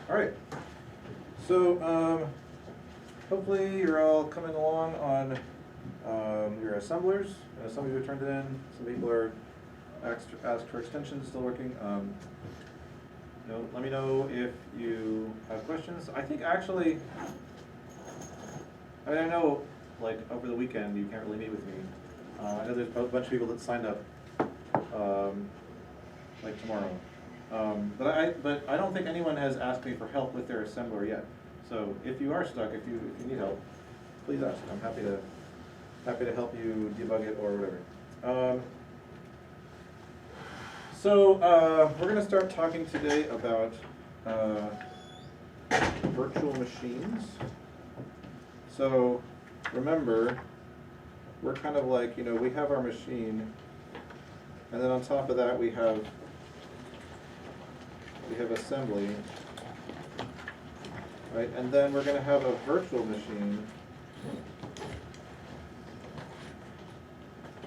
All right. So hopefully you're all coming along on your assemblers. Some of you have turned it in. Some people are asked for extensions, still working. Let me know if you have questions. I think actually, I know like over the weekend you can't really meet with me. I know there's a bunch of people that signed up like tomorrow. But I don't think anyone has asked me for help with their assembler yet. So if you are stuck, if you need help, please ask. I'm happy to help you debug it or whatever. So we're going to start talking today about virtual machines. So remember, we're kind of like, we have our machine, and then on top of that we have assembly, right? And then we're going to have a virtual machine,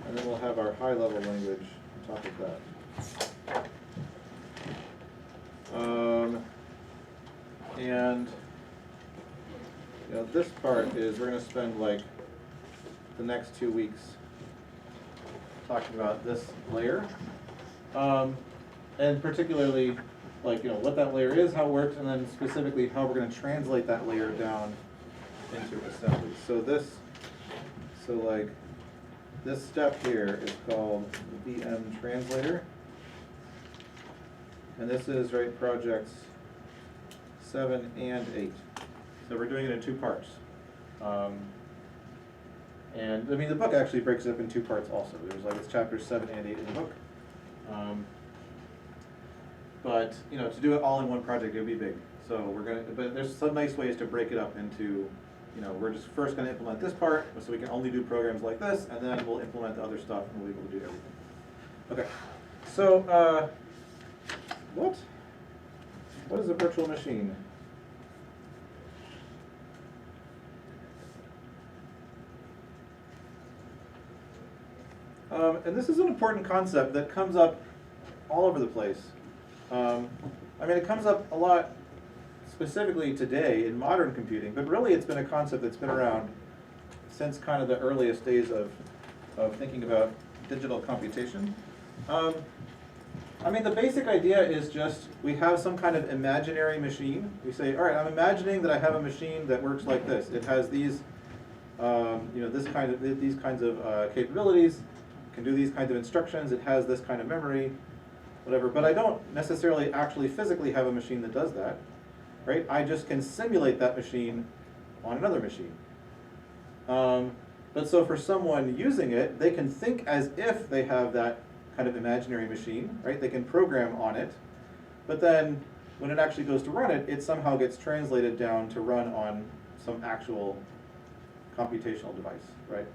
and then we'll have our high-level language on top of that. And this part is we're going to spend like the next 2 weeks talking about this layer, and particularly like what that layer is, how it works, and then specifically how we're going to translate that layer down into assembly. So this step here is called the VM translator, and this is projects 7 and 8. So we're doing it in 2 parts. And I mean the book actually breaks it up in 2 parts also. It's chapters 7 and 8 in the book. But to do it all in one project, it would be big. So but there's some nice ways to break it up into, we're just first going to implement this part, so we can only do programs like this, and then we'll implement the other stuff, and we'll be able to do everything. Okay. So what is a virtual machine? And this is an important concept that comes up all over the place. It comes up a lot specifically today in modern computing, but really it's been a concept that's been around since kind of the earliest days of thinking about digital computation. The basic idea is just we have some kind of imaginary machine. We say, all right, I'm imagining that I have a machine that works like this. It has these, these kinds of capabilities. Can do these kinds of instructions. It has this kind of memory, whatever. But I don't necessarily actually physically have a machine that does that, right? I just can simulate that machine on another machine. But so for someone using it, they can think as if they have that kind of imaginary machine, right? They can program on it, but then when it actually goes to run it, it somehow gets translated down to run on some actual computational device, right?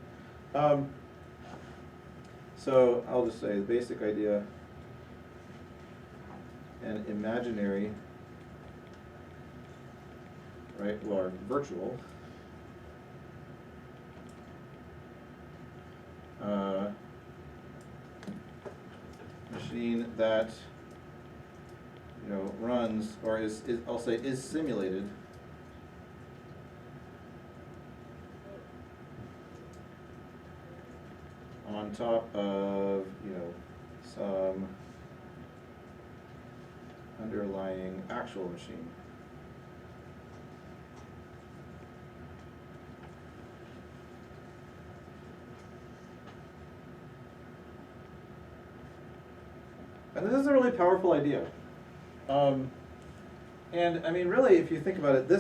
So I'll just say the basic idea, an imaginary, right, or virtual machine that runs, or is I'll say is simulated on top of some underlying actual machine. And this is a really powerful idea. And really, if you think about it,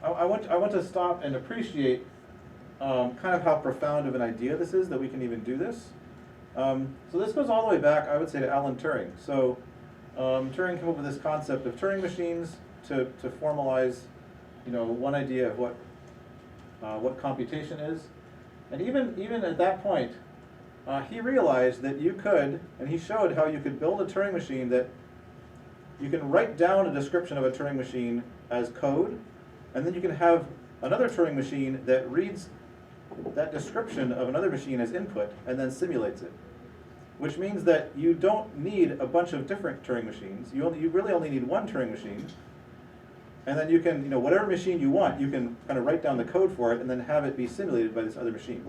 I want to stop and appreciate kind of how profound of an idea this is, that we can even do this. So this goes all the way back, I would say, to Alan Turing. So Turing came up with this concept of Turing machines to formalize, one idea of what computation is. And even at that point, he realized that you could, and he showed how you could build a Turing machine that you can write down a description of a Turing machine as code, and then you can have another Turing machine that reads that description of another machine as input and then simulates it. Which means that you don't need a bunch of different Turing machines. You really only need one Turing machine. And then you can, whatever machine you want, you can kind of write down the code for it and then have it be simulated by this other machine.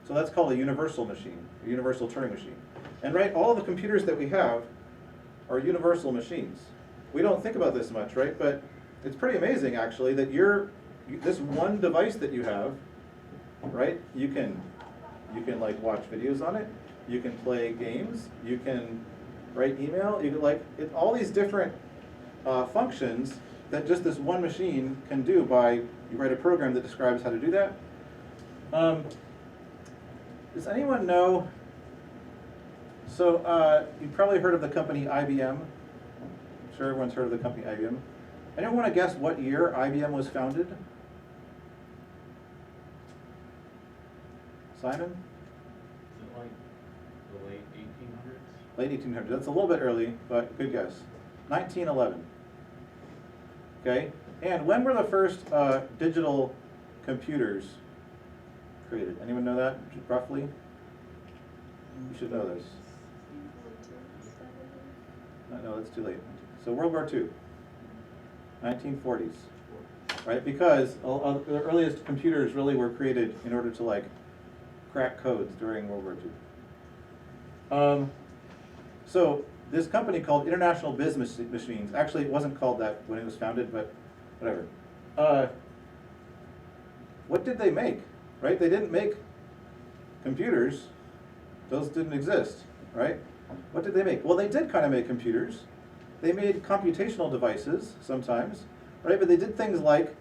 So that's called a universal machine, a universal Turing machine. And right, all the computers that we have are universal machines. We don't think about this much, right? But it's pretty amazing, actually, that this one device that you have, right? You can like watch videos on it. You can play games. You can write email. You can all these different functions that just this one machine can do by, you write a program that describes how to do that. Does anyone know, so you've probably heard of the company IBM. I'm sure everyone's heard of the company IBM. Anyone want to guess what year IBM was founded? Simon? Is it like the late 1800s? Late 1800s. That's a little bit early, but good guess. 1911. Okay, and when were the first digital computers created? Anyone know that, roughly? You should know this. No, that's too late. So World War II, 1940s, right? Because the earliest computers really were created in order to crack codes during World War II. So this company called International Business Machines, actually it wasn't called that when it was founded, but whatever. What did they make, right? They didn't make computers. Those didn't exist, right? What did they make? Well, they did kind of make computers. They made computational devices sometimes, right? But they did things like,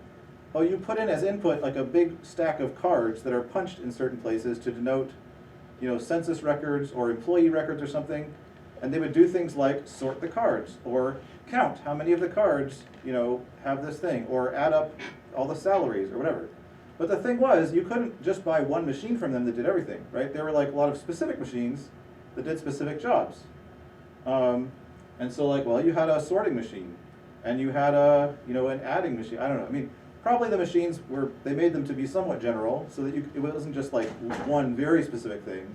you put in as input like a big stack of cards that are punched in certain places to denote, census records or employee records or something. And they would do things like sort the cards, or count how many of the cards, have this thing, or add up all the salaries, or whatever. But the thing was, you couldn't just buy one machine from them that did everything, right? There were a lot of specific machines that did specific jobs. And so you had a sorting machine, and you had an adding machine. I don't know. I mean, probably the machines they made them to be somewhat general, so that it wasn't just one very specific thing.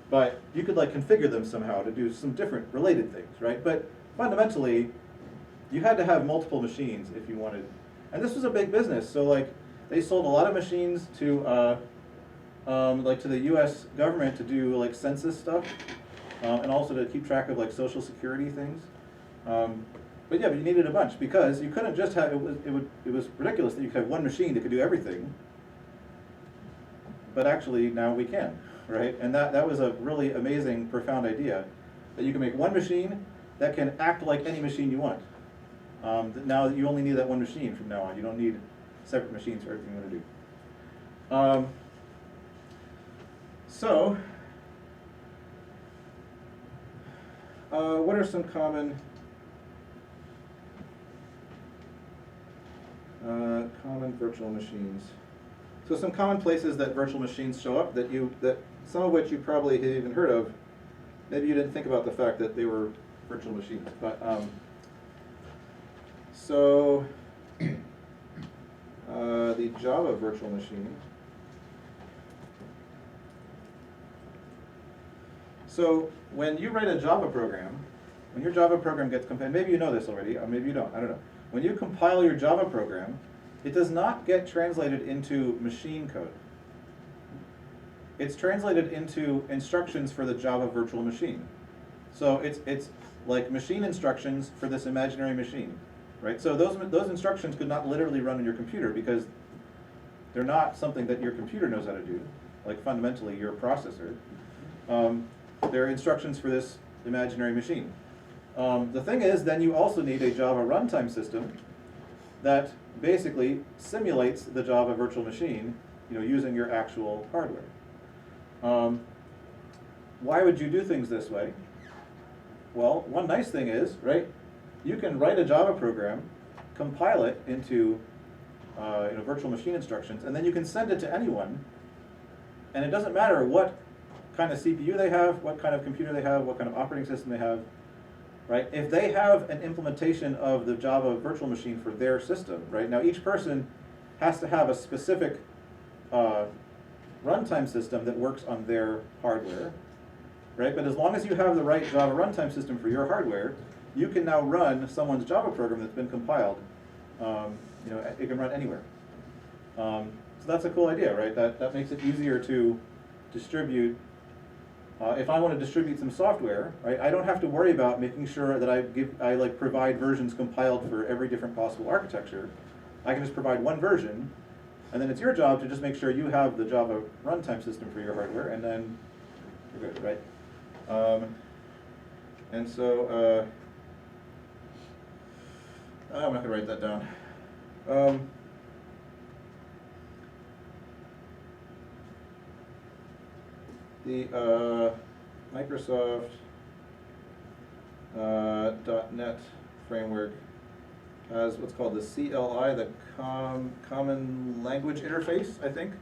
But you could configure them somehow to do some different related things, right? But fundamentally, you had to have multiple machines if you wanted. And this was a big business, so they sold a lot of machines to to the U.S. government to do census stuff, and also to keep track of Social Security things. But you needed a bunch because you couldn't just have it was ridiculous that you could have one machine that could do everything. But actually now we can. Right? And that was a really amazing, profound idea, that you can make one machine that can act like any machine you want. Now you only need that one machine from now on. You don't need separate machines for everything you want to do. So, what are some common virtual machines? So some common places that virtual machines show up that some of which you probably had even heard of. Maybe you didn't think about the fact that they were virtual machines, but so the Java virtual machine. So when you write a Java program, when your Java program gets compiled, maybe you know this already, or maybe you don't, I don't know. When you compile your Java program, it does not get translated into machine code. It's translated into instructions for the Java virtual machine. So it's like machine instructions for this imaginary machine, right? So those instructions could not literally run on your computer because they're not something that your computer knows how to do. Fundamentally, you're a processor. They're instructions for this imaginary machine. The thing is, then you also need a Java runtime system that basically simulates the Java virtual machine, using your actual hardware. Why would you do things this way? Well, one nice thing is, right, you can write a Java program, compile it into virtual machine instructions, and then you can send it to anyone, and it doesn't matter what kind of CPU they have, what kind of computer they have, what kind of operating system they have, right? If they have an implementation of the Java virtual machine for their system, right? Now each person has to have a specific runtime system that works on their hardware, right? But as long as you have the right Java runtime system for your hardware, you can now run someone's Java program that's been compiled. You know, it can run anywhere. So that's a cool idea, right? That makes it easier to distribute. If I want to distribute some software, right, I don't have to worry about making sure that I like provide versions compiled for every different possible architecture. I can just provide one version, and then it's your job to just make sure you have the Java runtime system for your hardware, and then you're good, right? And so, I'm not going to write that down. The Microsoft .NET framework has what's called the CLI, the Common Language Interface, I think.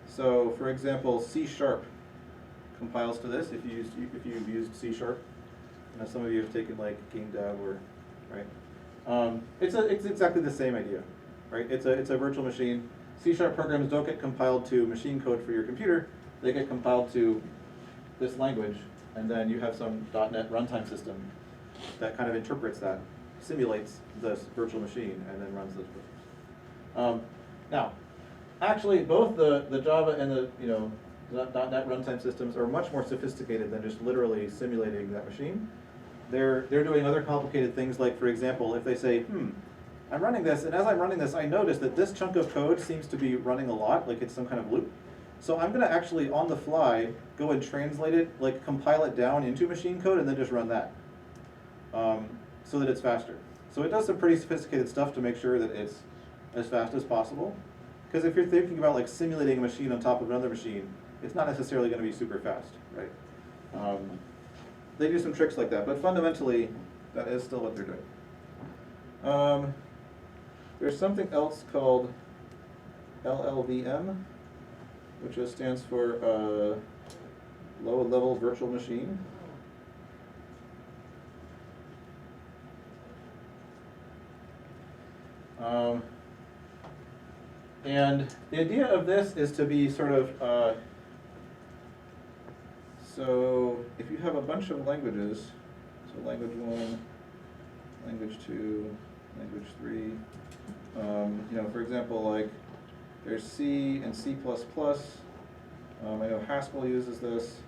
So, for example, C# compiles to this. If you've used C#, you know, some of you have taken like GameDev or right. It's exactly the same idea, right? It's a virtual machine. C# programs don't get compiled to machine code for your computer. They get compiled to this language, and then you have some .NET runtime system that kind of interprets that, simulates this virtual machine, and then runs those programs. Now, actually, both the Java and the .NET runtime systems are much more sophisticated than just literally simulating that machine. They're doing other complicated things, like, for example, if they say, I'm running this, and as I'm running this, I notice that this chunk of code seems to be running a lot, like it's some kind of loop. So I'm going to actually, on the fly, go and translate it, like compile it down into machine code, and then just run that, so that it's faster. So it does some pretty sophisticated stuff to make sure that it's as fast as possible. Because if you're thinking about like simulating a machine on top of another machine, it's not necessarily going to be super fast, right? They do some tricks like that, but fundamentally, that is still what they're doing. There's something else called LLVM, which stands for low-level virtual machine. And the idea of this is to be sort of, so if you have a bunch of languages, so language 1, language 2, language 3, you know, for example, like there's C and C++. I know Haskell uses this,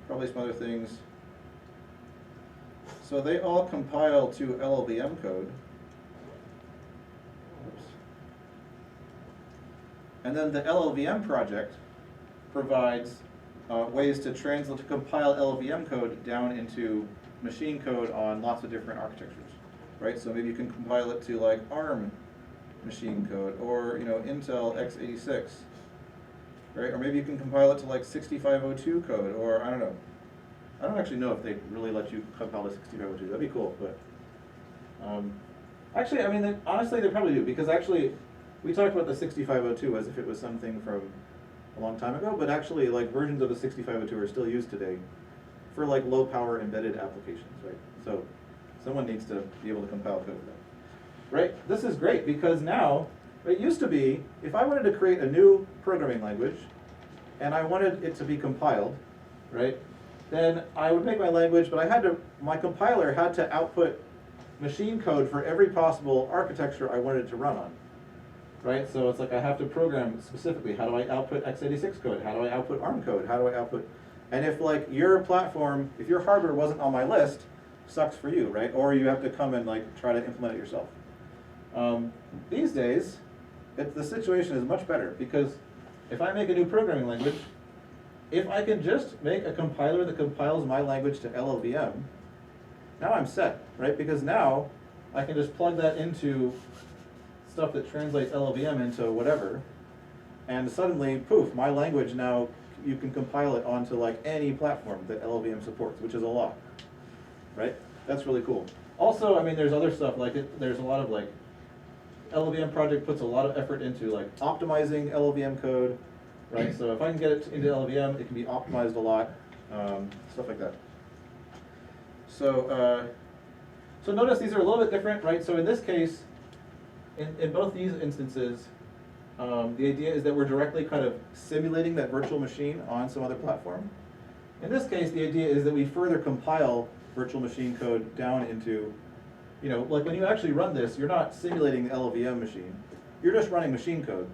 probably some other things. So they all compile to LLVM code. Oops. And then the LLVM project provides ways to compile LLVM code down into machine code on lots of different architectures, right? So maybe you can compile it to like ARM machine code, or Intel x86, right? Or maybe you can compile it to like 6502 code, or I don't know. I don't actually know if they really let you compile to 6502. That'd be cool, but actually, I mean, honestly, they probably do, because actually, we talked about the 6502 as if it was something from a long time ago, but actually, like versions of the 6502 are still used today for like low power embedded applications, right? So someone needs to be able to compile code for that. Right? This is great because now, it used to be, if I wanted to create a new programming language and I wanted it to be compiled, right, then I would make my language, but my compiler had to output machine code for every possible architecture I wanted it to run on. Right? So it's like I have to program specifically, how do I output x86 code? How do I output ARM code? How do I output, and if like your platform, if your hardware wasn't on my list, sucks for you, right? Or you have to come and like try to implement it yourself. These days, the situation is much better, because if I make a new programming language, if I can just make a compiler that compiles my language to LLVM, now I'm set, right? Because now I can just plug that into stuff that translates LLVM into whatever, and suddenly, poof, my language now, you can compile it onto like any platform that LLVM supports, which is a lot, right? That's really cool. Also, I mean, there's other stuff, like there's a lot of like, LLVM project puts a lot of effort into like optimizing LLVM code, right? So if I can get it into LLVM, it can be optimized a lot, stuff like that. So, so notice these are a little bit different, right? So in this case, in both these instances, the idea is that we're directly kind of simulating that virtual machine on some other platform. In this case, the idea is that we further compile virtual machine code down into, like when you actually run this, you're not simulating the LLVM machine. You're just running machine code.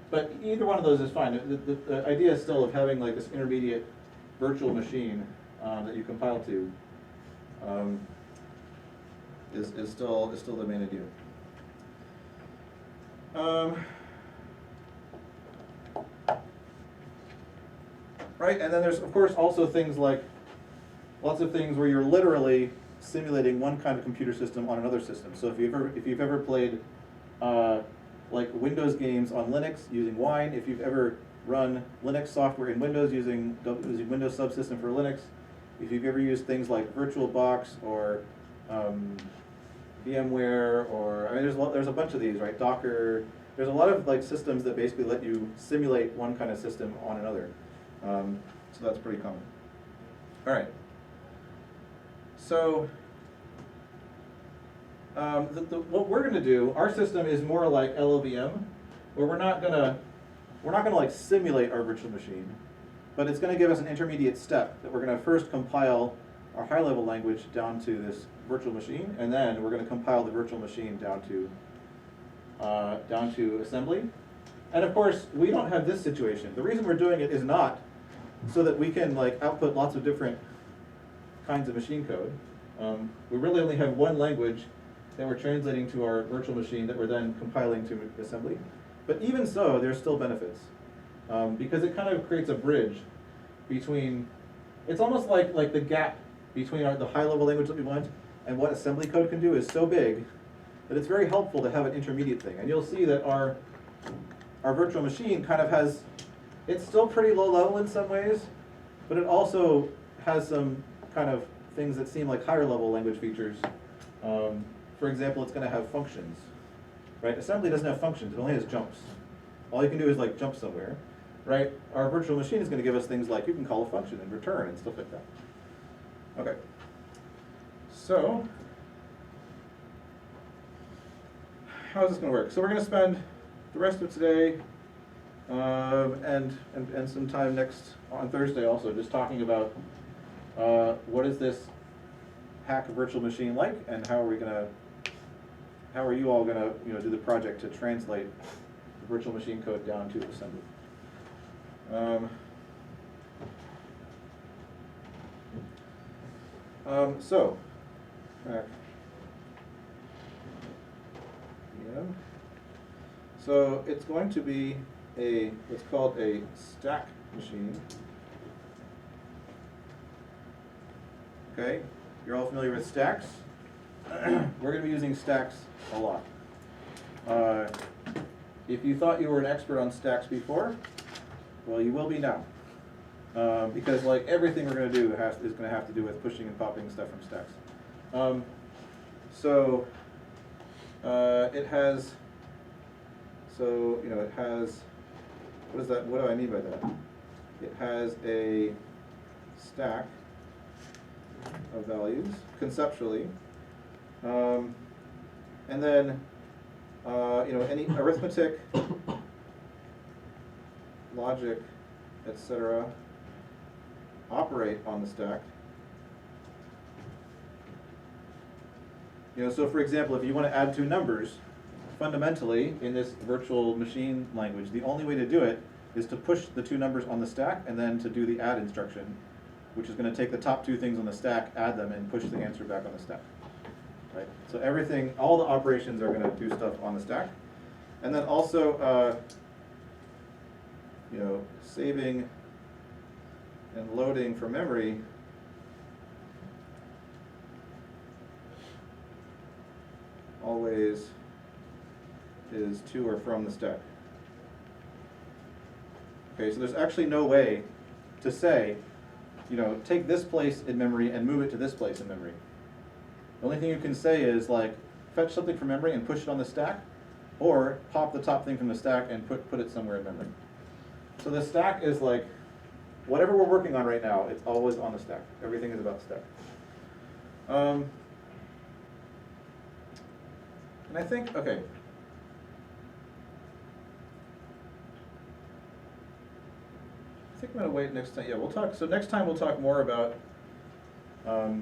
But either one of those is fine. The idea is still of having like this intermediate virtual machine that you compile to is still the main idea. Right, and then there's of course also things like lots of things where you're literally simulating one kind of computer system on another system. So if you've ever played like Windows games on Linux using Wine, if you've ever run Linux software in Windows using Windows subsystem for Linux, if you've ever used things like VirtualBox or VMware, or there's a bunch of these, right? Docker. There's a lot of like systems that basically let you simulate one kind of system on another. So that's pretty common. All right. So what we're going to do, our system is more like LLVM, where we're not going to like simulate our virtual machine, but it's going to give us an intermediate step that we're going to first compile our high-level language down to this virtual machine, and then we're going to compile the virtual machine down to assembly. And of course, we don't have this situation. The reason we're doing it is not so that we can like output lots of different kinds of machine code. We really only have one language that we're translating to our virtual machine that we're then compiling to assembly. But even so, there's still benefits because it kind of creates a bridge between. It's almost like the gap between the high-level language that we want and what assembly code can do is so big that it's very helpful to have an intermediate thing. And you'll see that our virtual machine kind of has, it's still pretty low level in some ways, but it also has some kind of things that seem like higher level language features. For example, it's going to have functions, right? Assembly doesn't have functions, it only has jumps. All you can do is like jump somewhere, right? Our virtual machine is going to give us things like you can call a function and return and stuff like that. Okay. So, how is this going to work? So we're going to spend the rest of today and some time on Thursday also just talking about what is this hack virtual machine like, and how are you all gonna do the project to translate the virtual machine code down to assembly. So back. Yeah. So it's going to be what's called a stack machine. Okay, you're all familiar with stacks. We're going to be using stacks a lot. If you thought you were an expert on stacks before, well, you will be now. Because like everything we're going to do is going to have to do with pushing and popping stuff from stacks. It has. So it has. What is that? What do I mean by that? It has a stack of values conceptually, and then any arithmetic, logic, etc. operate on the stack. So for example, if you want to add two numbers, fundamentally in this virtual machine language, the only way to do it is to push the two numbers on the stack and then to do the add instruction, which is going to take the top two things on the stack, add them, and push the answer back on the stack. Right? So everything, all the operations are going to do stuff on the stack. And then also, saving and loading from memory always is to or from the stack. Okay, so there's actually no way to say, take this place in memory and move it to this place in memory. The only thing you can say is like, fetch something from memory and push it on the stack, or pop the top thing from the stack and put it somewhere in memory. So the stack is like, whatever we're working on right now, it's always on the stack. Everything is about the stack. And I think, okay. I think I'm gonna wait next time, yeah, we'll talk, so next time we'll talk more about, we'll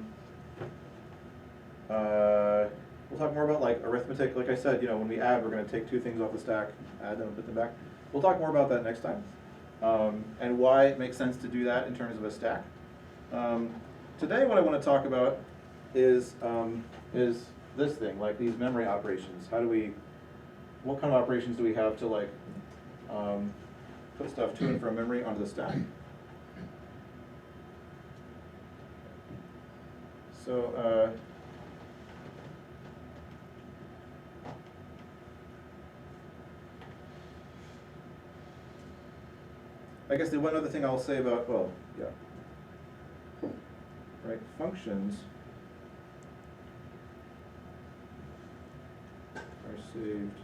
talk more about like arithmetic, like I said, you know, when we add, we're gonna take two things off the stack, add them, put them back. We'll talk more about that next time, and why it makes sense to do that in terms of a stack. Today what I wanna talk about is this thing, like these memory operations. How do we, what kind of operations do we have to like, put stuff to and from memory onto the stack? So, I guess the one other thing I'll say about, well, yeah. Right, functions are saved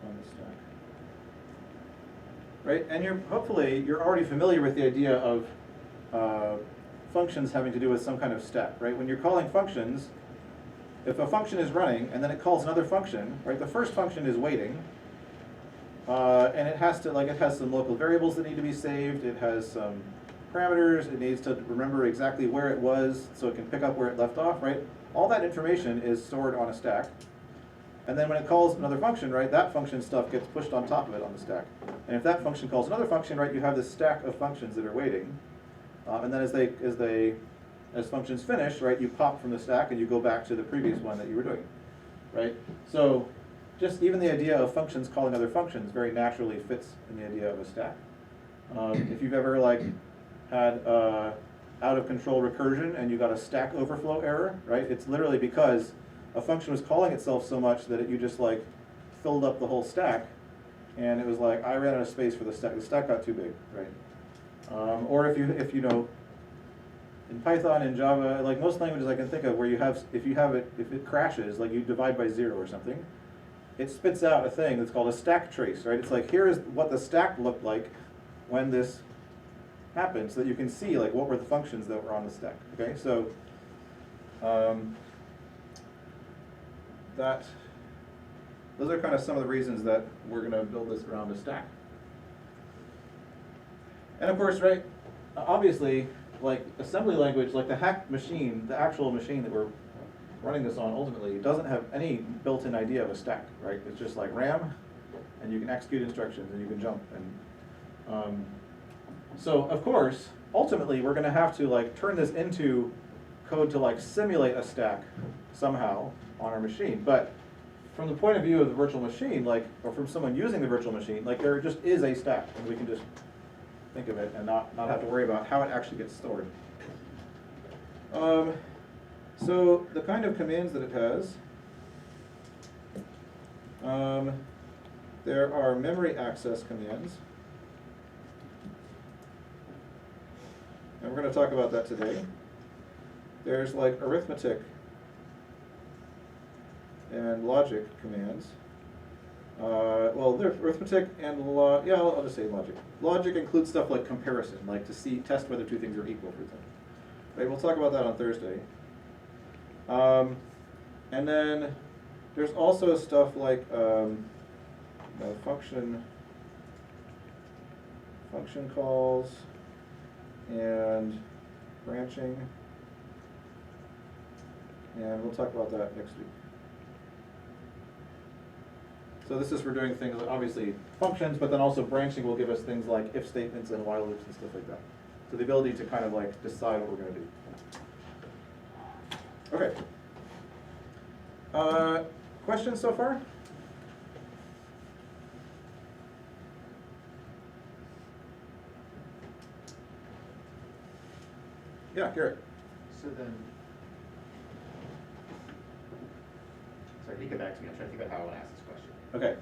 on the stack. Right, and hopefully you're already familiar with the idea of functions having to do with some kind of stack, right? When you're calling functions, if a function is running and then it calls another function, right? The first function is waiting, and it has to, like, it has some local variables that need to be saved. It has some parameters. It needs to remember exactly where it was so it can pick up where it left off, right? All that information is stored on a stack. And then when it calls another function, right, that function stuff gets pushed on top of it on the stack. And if that function calls another function, right, you have this stack of functions that are waiting. And then as functions finish, right, you pop from the stack and you go back to the previous one that you were doing, right? So just even the idea of functions calling other functions very naturally fits in the idea of a stack. If you've ever like had out of control recursion and you got a stack overflow error, right, it's literally because a function was calling itself so much that you just like filled up the whole stack, and it was like, I ran out of space for the stack got too big, right? Or if you know, in Python and Java, like most languages I can think of where you have, if it crashes, like you divide by 0 or something, it spits out a thing that's called a stack trace, right? It's like, here is what the stack looked like when this happened, so that you can see like what were the functions that were on the stack, okay? So, those are kind of some of the reasons that we're gonna build this around a stack. And of course, right, obviously, like assembly language, like the hacked machine, the actual machine that we're running this on ultimately, doesn't have any built-in idea of a stack, right? It's just like RAM, and you can execute instructions, and you can jump. And so, of course, ultimately, we're gonna have to like turn this into code to like simulate a stack somehow on our machine. But from the point of view of the virtual machine, like, or from someone using the virtual machine, like there just is a stack, and we can just think of it and not have to worry about how it actually gets stored. So the kind of commands that it has, there are memory access commands. And we're going to talk about that today. There's like arithmetic and logic commands. Well, there's arithmetic and yeah, I'll just say logic. Logic includes stuff like comparison, like to test whether two things are equal, for example. Right, we'll talk about that on Thursday. And then there's also stuff like function calls and branching, and we'll talk about that next week. So this is for doing things like obviously functions, but then also branching will give us things like if statements and while loops and stuff like that. So the ability to kind of like decide what we're going to do. Okay. Questions so far? Yeah, Garrett. So then, sorry, you get back to me. I'm trying to think about how I want to ask this question. Okay.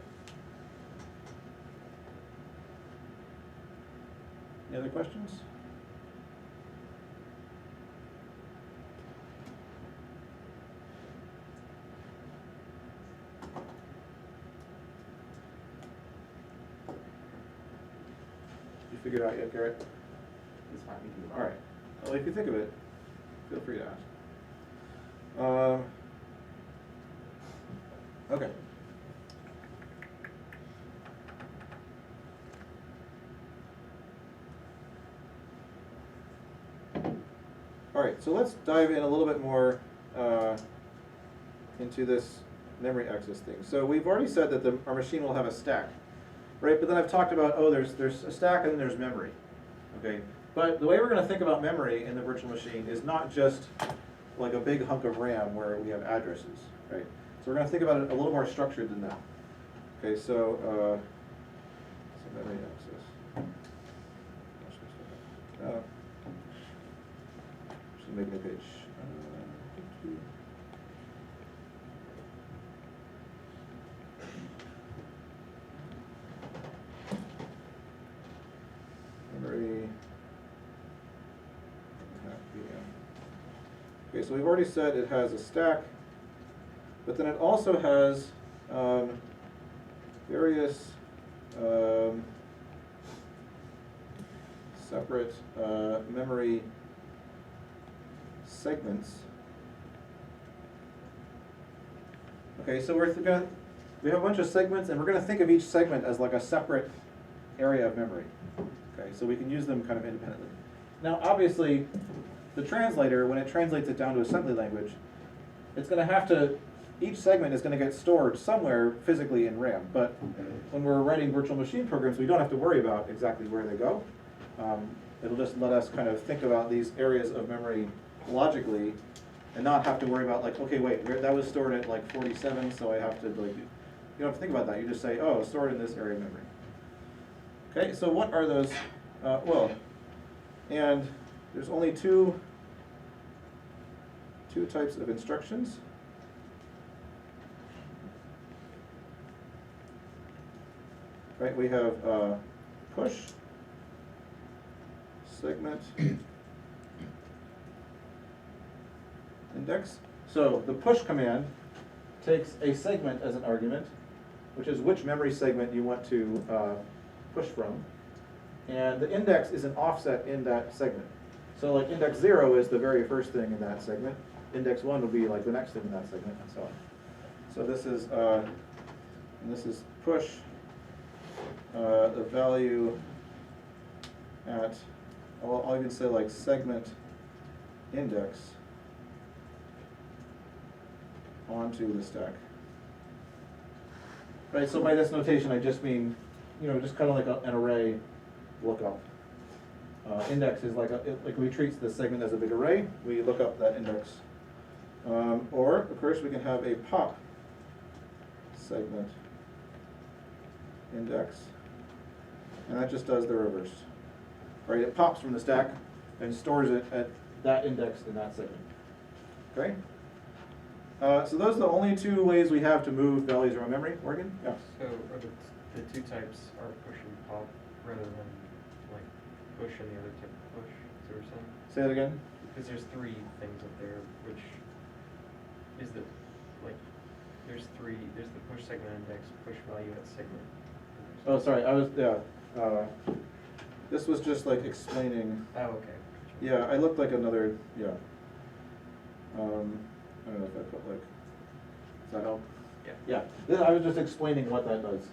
Any other questions? You figured it out yet, Garrett? It's fine. We can move on. All right. Well, if you think of it, feel free to ask. Okay. All right, so let's dive in a little bit more into this memory access thing. So we've already said that our machine will have a stack, right? But then I've talked about, oh, there's a stack and then there's memory, okay? But the way we're gonna think about memory in the virtual machine is not just like a big hunk of RAM where we have addresses, right? So we're gonna think about it a little more structured than that. Okay, so memory access. Just make a new page. Memory. Okay, so we've already said it has a stack, but then it also has various separate memory segments. Okay, so we have a bunch of segments, and we're going to think of each segment as like a separate area of memory. Okay, so we can use them kind of independently. Now, obviously, the translator, when it translates it down to assembly language, it's going to have to, each segment is going to get stored somewhere physically in RAM. But when we're writing virtual machine programs, we don't have to worry about exactly where they go. It'll just let us kind of think about these areas of memory logically and not have to worry about like, okay, wait, that was stored at like 47, so I have to like, you don't have to think about that. You just say, oh, stored in this area of memory. Okay, so what are those? And there's only two types of instructions. Right, we have push, segment, index. So the push command takes a segment as an argument, which is which memory segment you want to push from. And the index is an offset in that segment. So like index 0 is the very first thing in that segment. Index 1 will be like the next thing in that segment, and so on. So this is push the value at, I'll even say like segment index onto the stack. Right, so by this notation I just mean, just kind of like an array lookup. Index is like we treat the segment as a big array, we look up that index. Or, of course, we can have a pop segment index, and that just does the reverse. Right, it pops from the stack and stores it at that index in that segment. Okay? So those are the only two ways we have to move values around memory. Morgan? Yeah. So are the two types are push and pop rather than like push and the other type of push, is what you're saying? Say that again? Because there's three things up there, which is the, like, there's the push segment index, push value at segment. Oh, sorry, this was just like explaining. Oh, okay. Yeah, I looked like another, yeah. I don't know if I put like, does that help? Yeah. Yeah, I was just explaining what that does.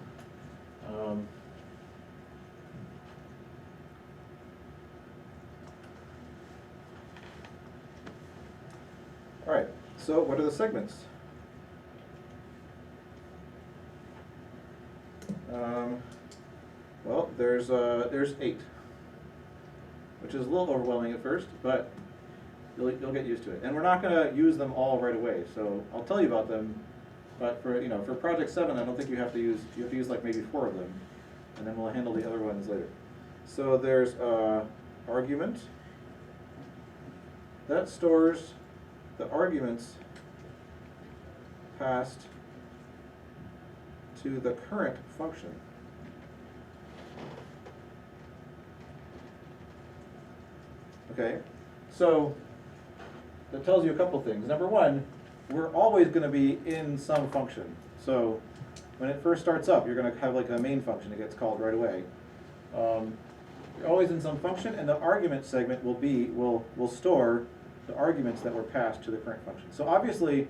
All right, so what are the segments? Well, there's 8, which is a little overwhelming at first, but you'll get used to it. And we're not going to use them all right away, so I'll tell you about them. But for project 7, I don't think you have to use like maybe 4 of them, and then we'll handle the other ones later. So there's argument that stores the arguments passed to the current function. Okay, so that tells you a couple things. Number one, we're always going to be in some function. So when it first starts up, you're going to have like a main function that gets called right away. You're always in some function, and the argument segment will store the arguments that were passed to the current function. So obviously,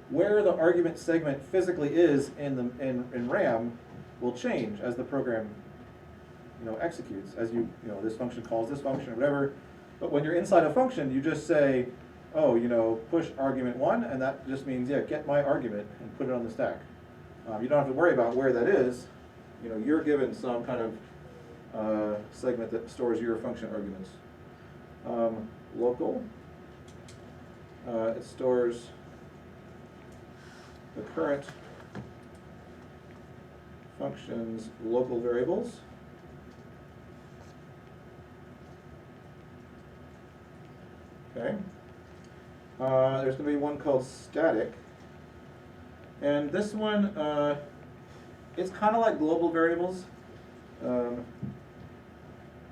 where the argument segment physically is in RAM will change as the program executes. As this function calls this function or whatever. But when you're inside a function, you just say, oh, you know, push argument 1, and that just means, yeah, get my argument and put it on the stack. You don't have to worry about where that is. You know, you're given some kind of segment that stores your function arguments. Local, it stores the current function's local variables. Okay. There's going to be one called static. And this one, it's kind of like global variables. But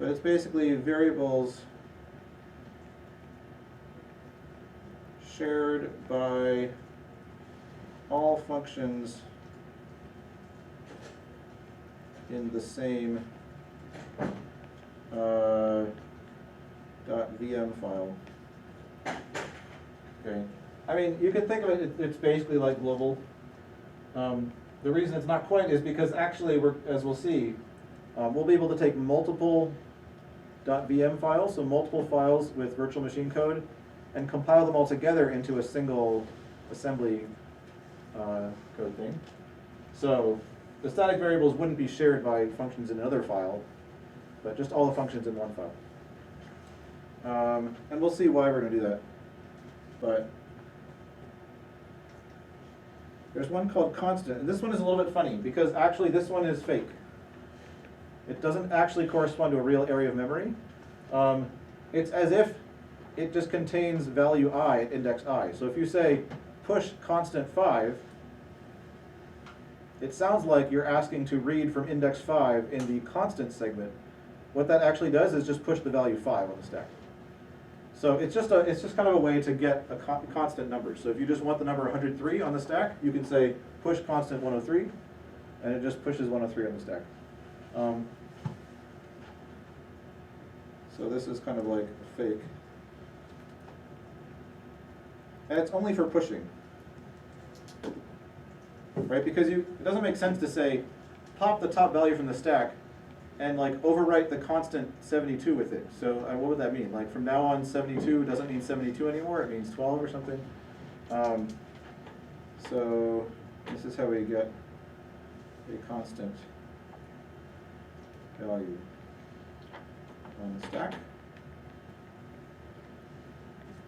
it's basically variables shared by all functions in the same .vm file. Okay. I mean, you could think of it, it's basically like global. The reason it's not quite is because actually, as we'll see, we'll be able to take multiple .vm files, so multiple files with virtual machine code, and compile them all together into a single assembly code thing. So the static variables wouldn't be shared by functions in another file, but just all the functions in one file. And we'll see why we're going to do that. But there's one called constant, and this one is a little bit funny because actually this one is fake. It doesn't actually correspond to a real area of memory. It's as if it just contains value I at index I. So if you say push constant 5, it sounds like you're asking to read from index 5 in the constant segment. What that actually does is just push the value 5 on the stack. So it's just kind of a way to get a constant number. So if you just want the number 103 on the stack, you can say push constant 103, and it just pushes 103 on the stack. So this is kind of like fake. And it's only for pushing. Right? Because it doesn't make sense to say pop the top value from the stack and like overwrite the constant 72 with it. So what would that mean? Like from now on 72 doesn't mean 72 anymore, it means 12 or something. So this is how we get a constant value on the stack.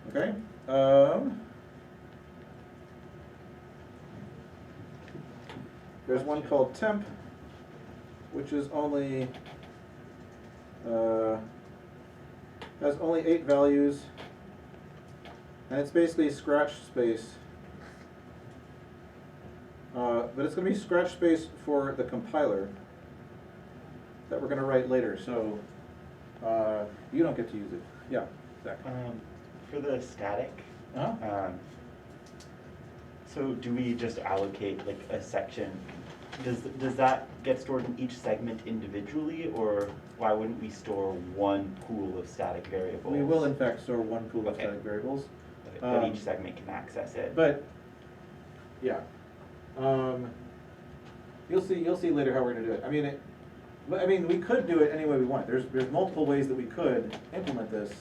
Okay. There's one called temp, which is only has only 8 values, and it's basically scratch space. But it's going to be scratch space for the compiler that we're going to write later. So you don't get to use it. Yeah, Zach. For the static, Uh-huh. so do we just allocate like a section? Does that get stored in each segment individually, or why wouldn't we store one pool of static variables? We will in fact store one pool of Okay. static variables. But each segment can access it. But yeah, you'll see later how we're going to do it. I mean, we could do it any way we want. There's multiple ways that we could implement this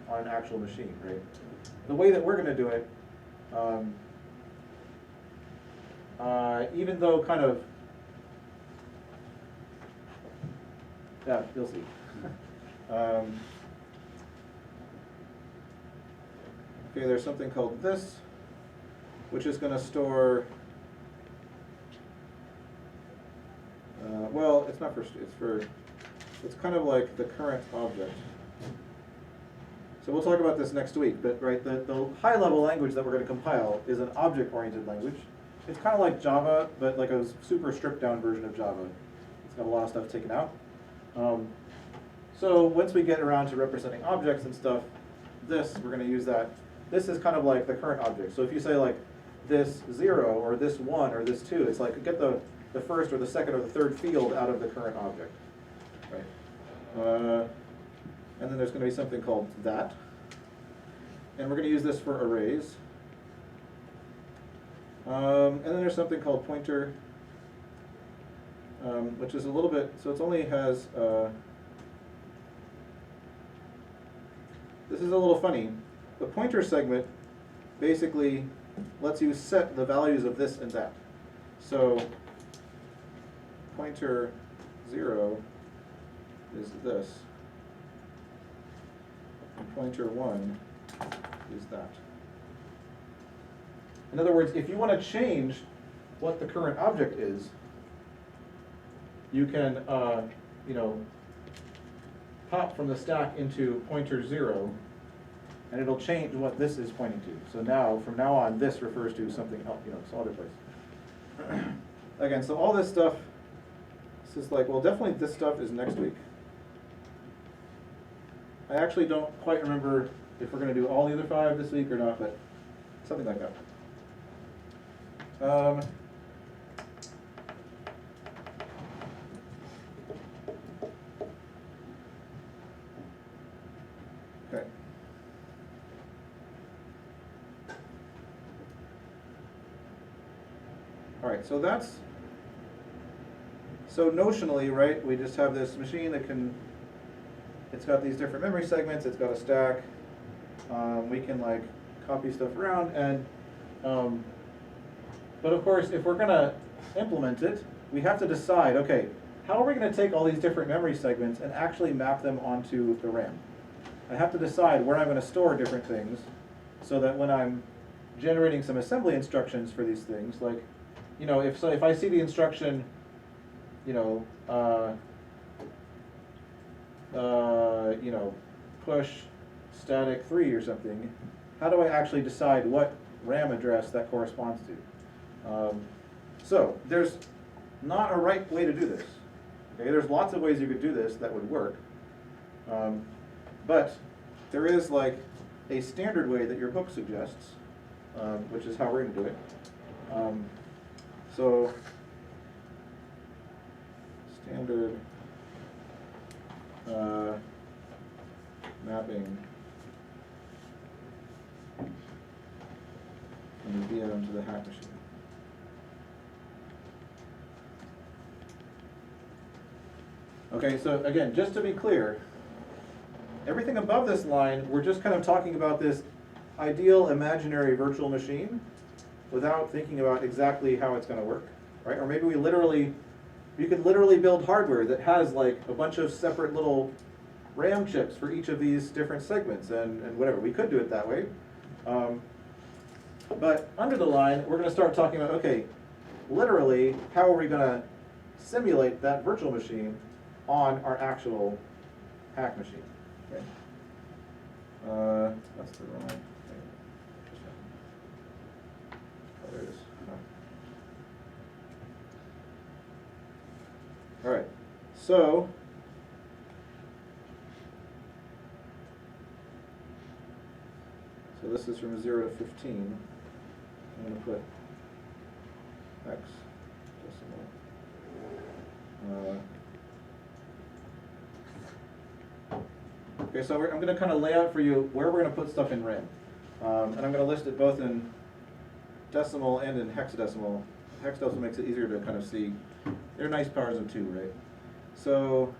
on an actual machine, right? The way that we're going to do it, even though kind of, yeah, you'll see. Okay, there's something called this, which is going to store, well, it's not for, it's kind of like the current object. So we'll talk about this next week, but right, the high-level language that we're going to compile is an object-oriented language. It's kind of like Java, but like a super stripped-down version of Java. It's got a lot of stuff taken out. So once we get around to representing objects and stuff, we're going to use that. This is kind of like the current object. So if you say like this 0 or this 1 or this 2, it's like get the first or the second or the third field out of the current object. Right. And then there's going to be something called that. And we're going to use this for arrays. And then there's something called pointer, which is a little bit, so it only has, this is a little funny. The pointer segment basically lets you set the values of this and that. So pointer 0 is this, and pointer 1 is that. In other words, if you want to change what the current object is, you can, you know, pop from the stack into pointer 0, and it'll change what this is pointing to. So now, from now on, this refers to something else, you know, some other place. Again, so all this stuff, this is like, well, definitely this stuff is next week. I actually don't quite remember if we're going to do all the other 5 this week or not, but something like that. Okay. All right, so that's, so notionally, right, we just have this machine that can, it's got these different memory segments, it's got a stack, we can like copy stuff around, and, but of course, if we're gonna implement it, we have to decide, okay, how are we gonna take all these different memory segments and actually map them onto the RAM? I have to decide where I'm gonna store different things, so that when I'm generating some assembly instructions for these things, like, you know, if I see the instruction, you know, push static 3 or something, how do I actually decide what RAM address that corresponds to? So there's not a right way to do this. Okay, there's lots of ways you could do this that would work, but there is like a standard way that your book suggests, which is how we're going to do it. So standard mapping from the VM to the hack machine. Okay, so again, just to be clear, everything above this line, we're just kind of talking about this ideal imaginary virtual machine without thinking about exactly how it's going to work, right? Or maybe you could literally build hardware that has like a bunch of separate little RAM chips for each of these different segments and whatever. We could do it that way. But under the line, we're going to start talking about, okay, literally, how are we going to simulate that virtual machine on our actual hack machine? Okay. That's the wrong thing. Oh, there it is. All right, so this is from 0 to 15. I'm going to put X decimal. Okay, so I'm going to kind of lay out for you where we're going to put stuff in RAM. And I'm going to list it both in decimal and in hexadecimal. Hexadecimal makes it easier to kind of see. They're nice powers of 2, right? So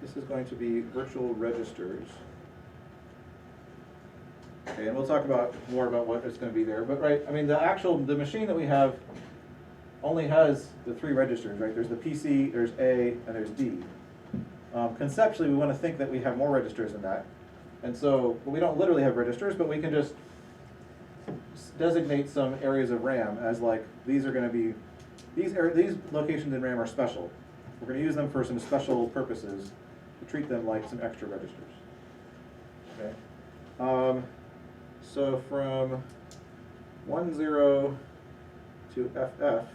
this is going to be virtual registers. Okay, and we'll talk more about what is going to be there. But right, I mean, the machine that we have only has the 3 registers, right? There's the PC, there's A, and there's D. Conceptually, we want to think that we have more registers than that. And so, we don't literally have registers, but we can just designate some areas of RAM as like, these are going to be, these locations in RAM are special. We're going to use them for some special purposes to treat them like some extra registers. Okay. So from 10 to FF,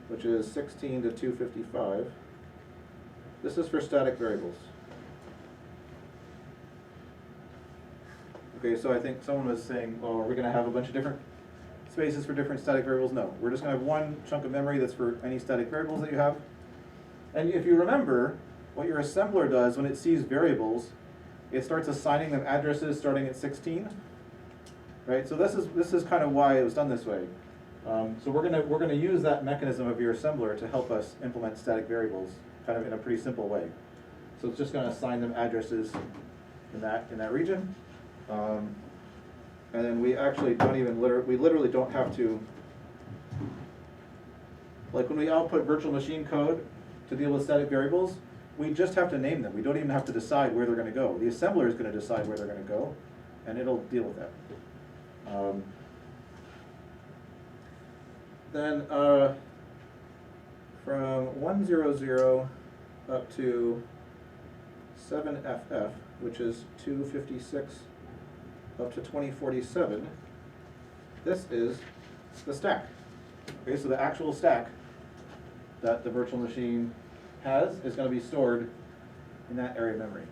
which is 16 to 255, this is for static variables. Okay, so I think someone was saying, well, are we going to have a bunch of different spaces for different static variables? No, we're just going to have one chunk of memory that's for any static variables that you have. And if you remember, what your assembler does when it sees variables, it starts assigning them addresses starting at 16. Right, so this is kind of why it was done this way. So we're gonna use that mechanism of your assembler to help us implement static variables kind of in a pretty simple way. So it's just gonna assign them addresses in that region. And then we actually don't even we literally don't have to, like when we output virtual machine code to deal with static variables, we just have to name them. We don't even have to decide where they're gonna go. The assembler is gonna decide where they're gonna go, and it'll deal with that. Then from 100 up to 7FF, which is 256 up to 2047, this is the stack. Okay, so the actual stack that the virtual machine has is going to be stored in that area of memory.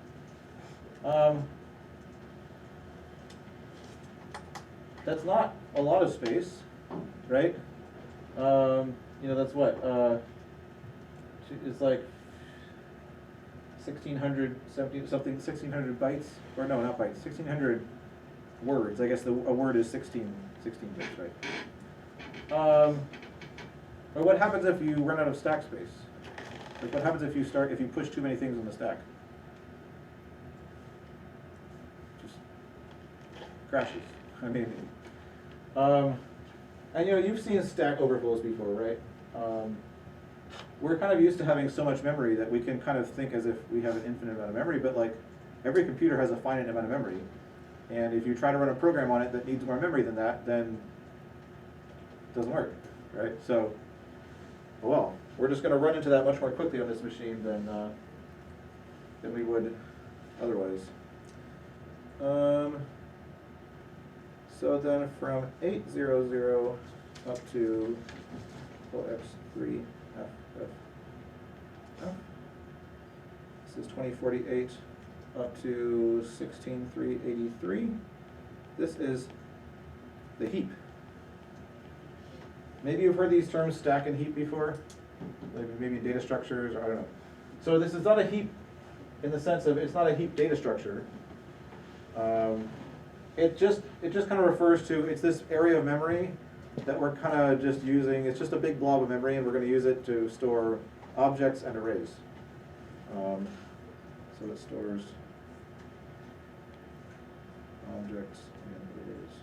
That's not a lot of space, right? You know, that's what, it's like 1600, 1600 bytes, or no, not bytes, 1600 words. I guess a word is 16 bits, right? Or what happens if you run out of stack space? Like what happens if you push too many things in the stack? Just crashes. I mean, and you know, you've seen stack overflows before, right? We're kind of used to having so much memory that we can kind of think as if we have an infinite amount of memory, but like every computer has a finite amount of memory. And if you try to run a program on it that needs more memory than that, then it doesn't work, right? So, well, we're just going to run into that much more quickly on this machine than we would otherwise. So then from 800 up to OX3FF. This is 2048 up to 16383. This is the heap. Maybe you've heard these terms stack and heap before, like maybe in data structures, or I don't know. So this is not a heap in the sense of it's not a heap data structure. It just kind of refers to, it's this area of memory that we're kind of just using. It's just a big blob of memory, and we're going to use it to store objects and arrays. So it stores objects and arrays.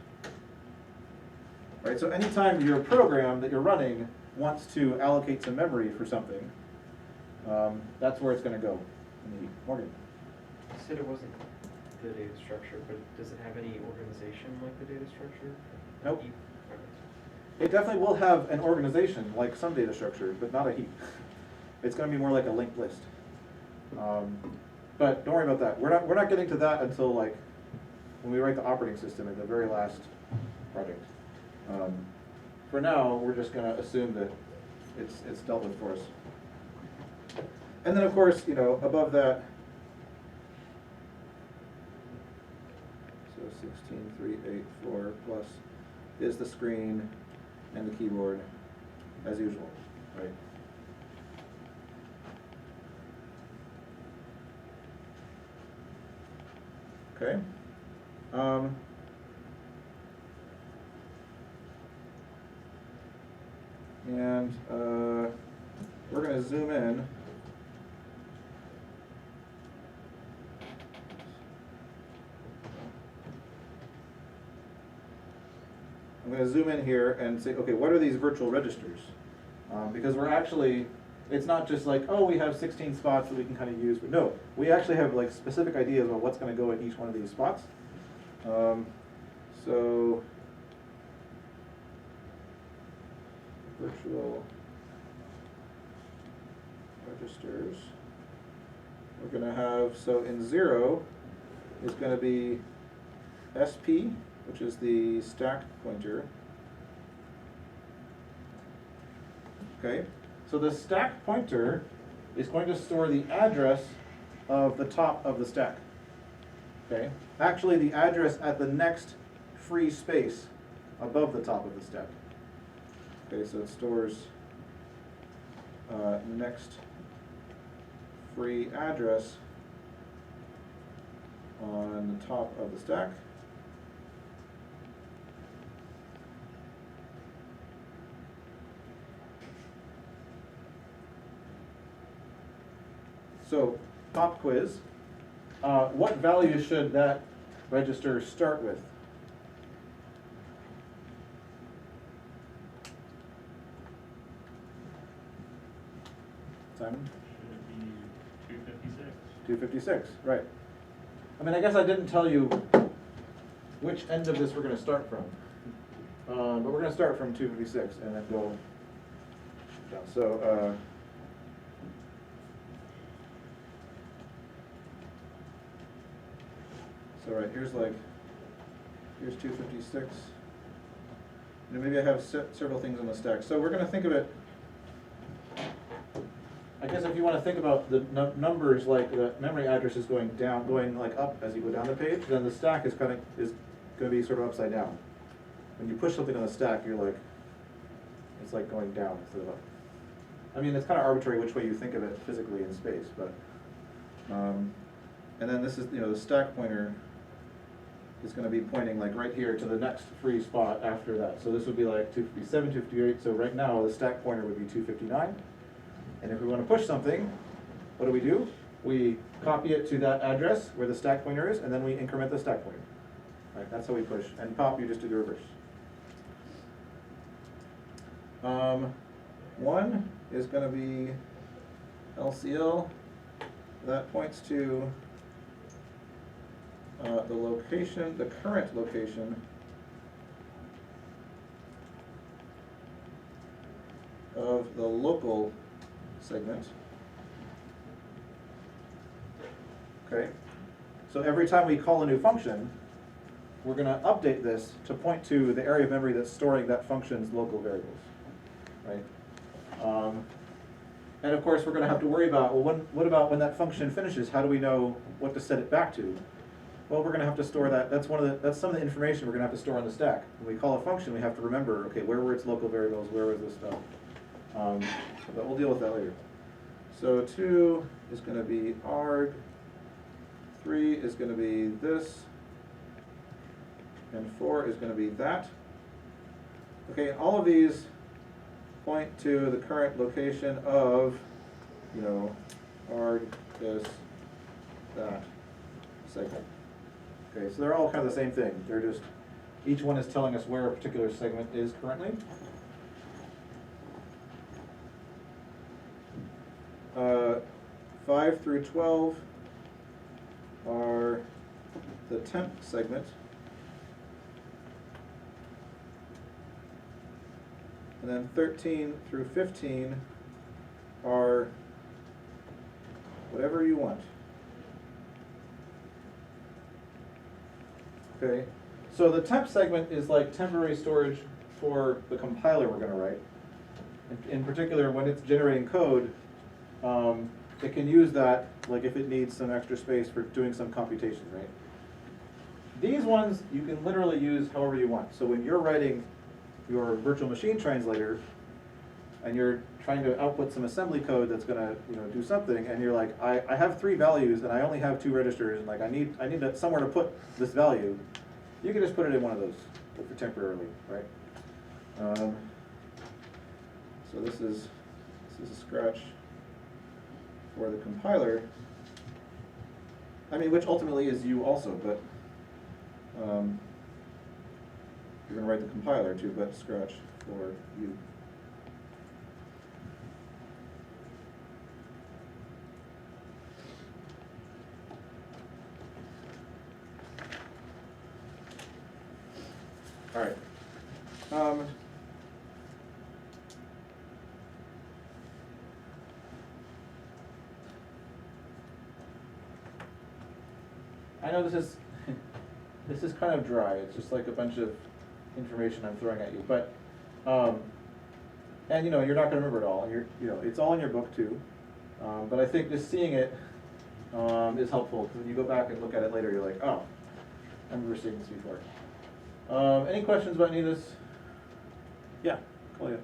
Right, so anytime your program that you're running wants to allocate some memory for something, that's where it's going to go in the heap. Morgan? You said it wasn't the data structure, but does it have any organization like the data structure? Nope. Heap? It definitely will have an organization like some data structure, but not a heap. It's going to be more like a linked list. But don't worry about that. We're not getting to that until like when we write the operating system in the very last project. For now, we're just going to assume that it's dealt with for us. And then of course, you know, above that, so 16384 plus is the screen and the keyboard as usual, right? Okay. And we're going to zoom in. I'm going to zoom in here and say, okay, what are these virtual registers? Because we're actually, it's not just like, oh, we have 16 spots that we can kind of use, but no, we actually have like specific ideas of what's going to go in each one of these spots. So, virtual registers. We're going to have, so in 0 is going to be SP, which is the stack pointer. Okay, so the stack pointer is going to store the address of the top of the stack. Okay, actually the address at the next free space above the top of the stack. Okay, so it stores next free address on the top of the stack. So, pop quiz. what value should that register start with? Simon? Should be 256. 256, right. I mean, I guess I didn't tell you which end of this we're gonna start from. But we're gonna start from 256 and then go down. So, right, here's 256. And maybe I have several things on the stack. So we're gonna think of it, I guess if you want to think about the numbers, like the memory address is going down, going like up as you go down the page, then the stack is going to be sort of upside down. When you push something on the stack, you're like, it's like going down instead of up. I mean, it's kind of arbitrary which way you think of it physically in space, but, and then this is, the stack pointer is going to be pointing like right here to the next free spot after that. So this would be like 257, 258. So right now the stack pointer would be 259. And if we want to push something, what do? We copy it to that address where the stack pointer is, and then we increment the stack pointer. Right, that's how we push. And pop, you just do the reverse. 1 is going to be LCL. That points to the location, the current location of the local segment. Okay, so every time we call a new function, we're going to update this to point to the area of memory that's storing that function's local variables, right? And of course, we're going to have to worry about, well, what about when that function finishes? How do we know what to set it back to? Well, we're going to have to store that. That's some of the information we're going to have to store on the stack. When we call a function, we have to remember, okay, where were its local variables? Where was this stuff? But we'll deal with that later. So 2 is going to be arg, 3 is going to be this, and 4 is going to be that. Okay, and all of these point to the current location of, arg, this, that segment. Okay, so they're all kind of the same thing. They're just, each one is telling us where a particular segment is currently. 5 through 12 are the temp segment. And then 13 through 15 are whatever you want. Okay, so the temp segment is like temporary storage for the compiler we're going to write. In particular, when it's generating code, it can use that, like if it needs some extra space for doing some computation, right? These ones you can literally use however you want. So when you're writing your virtual machine translator and you're trying to output some assembly code that's going to do something, and you're like, I have 3 values and I only have 2 registers, and like I need somewhere to put this value, you can just put it in one of those for temporarily, right? So this is a scratch for the compiler. I mean, which ultimately is you also, but you're going to write the compiler too, but scratch for you. All right. I know this is kind of dry. It's just like a bunch of information I'm throwing at you, but and you're not going to remember it all. It's all in your book too. But I think just seeing it is helpful, because when you go back and look at it later, you're like, oh, I remember seeing this before. Any questions about any of this? Yeah, Kalia.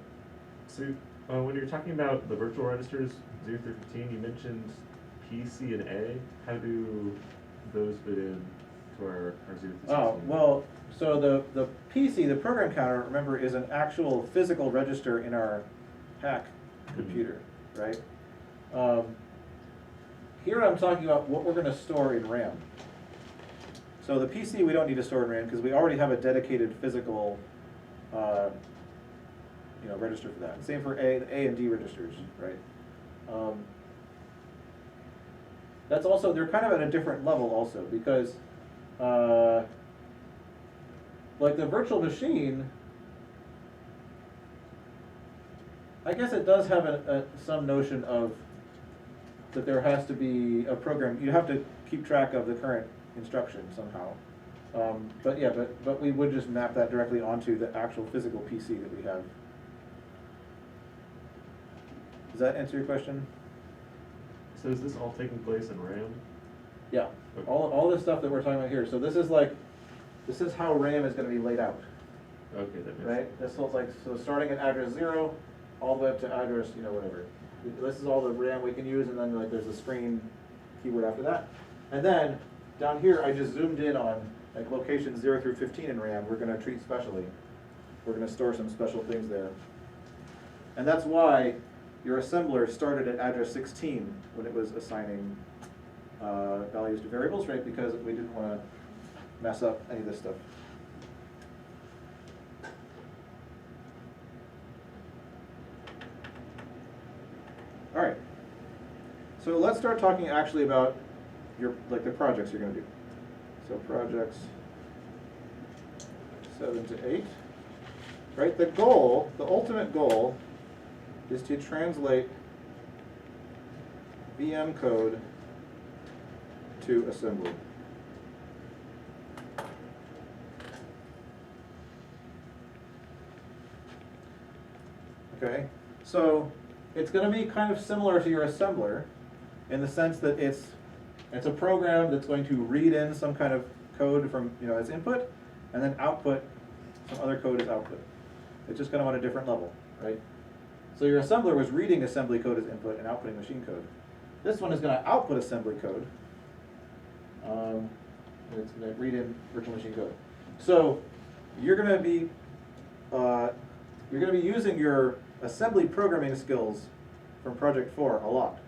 So when you're talking about the virtual registers 0 through 15, you mentioned P, C, and A. How do those fit in to our 0 through 16? Oh, well, so the PC, the program counter, remember, is an actual physical register in our hack computer, right? here I'm talking about what we're gonna store in RAM. So the PC we don't need to store in RAM because we already have a dedicated physical, register for that. Same for the A and D registers, right? That's also, they're kind of at a different level also because, like the virtual machine, I guess it does have some notion of that there has to be a program, you have to keep track of the current instruction somehow. But we would just map that directly onto the actual physical PC that we have. Does that answer your question? So is this all taking place in RAM? Yeah, all this stuff that we're talking about here. So this is how RAM is gonna be laid out, Okay, that makes right? sense. This looks like, so starting at address 0, all the way up to address, whatever. This is all the RAM we can use, and then like there's a screen keyword after that. And then down here, I just zoomed in on like locations 0 through 15 in RAM. We're gonna treat specially. We're gonna store some special things there. And that's why your assembler started at address 16 when it was assigning values to variables, right? Because we didn't want to mess up any of this stuff. All right. So let's start talking actually about the projects you're going to do. So projects 7 to 8. Right? The goal, the ultimate goal, is to translate VM code to assembly. Okay, so it's going to be kind of similar to your assembler in the sense that it's a program that's going to read in some kind of code from as input, and then output some other code as output. It's just going to on a different level, right? So your assembler was reading assembly code as input and outputting machine code. This one is going to output assembly code. And it's going to read in virtual machine code. So you're going to be using your assembly programming skills from Project 4 a lot,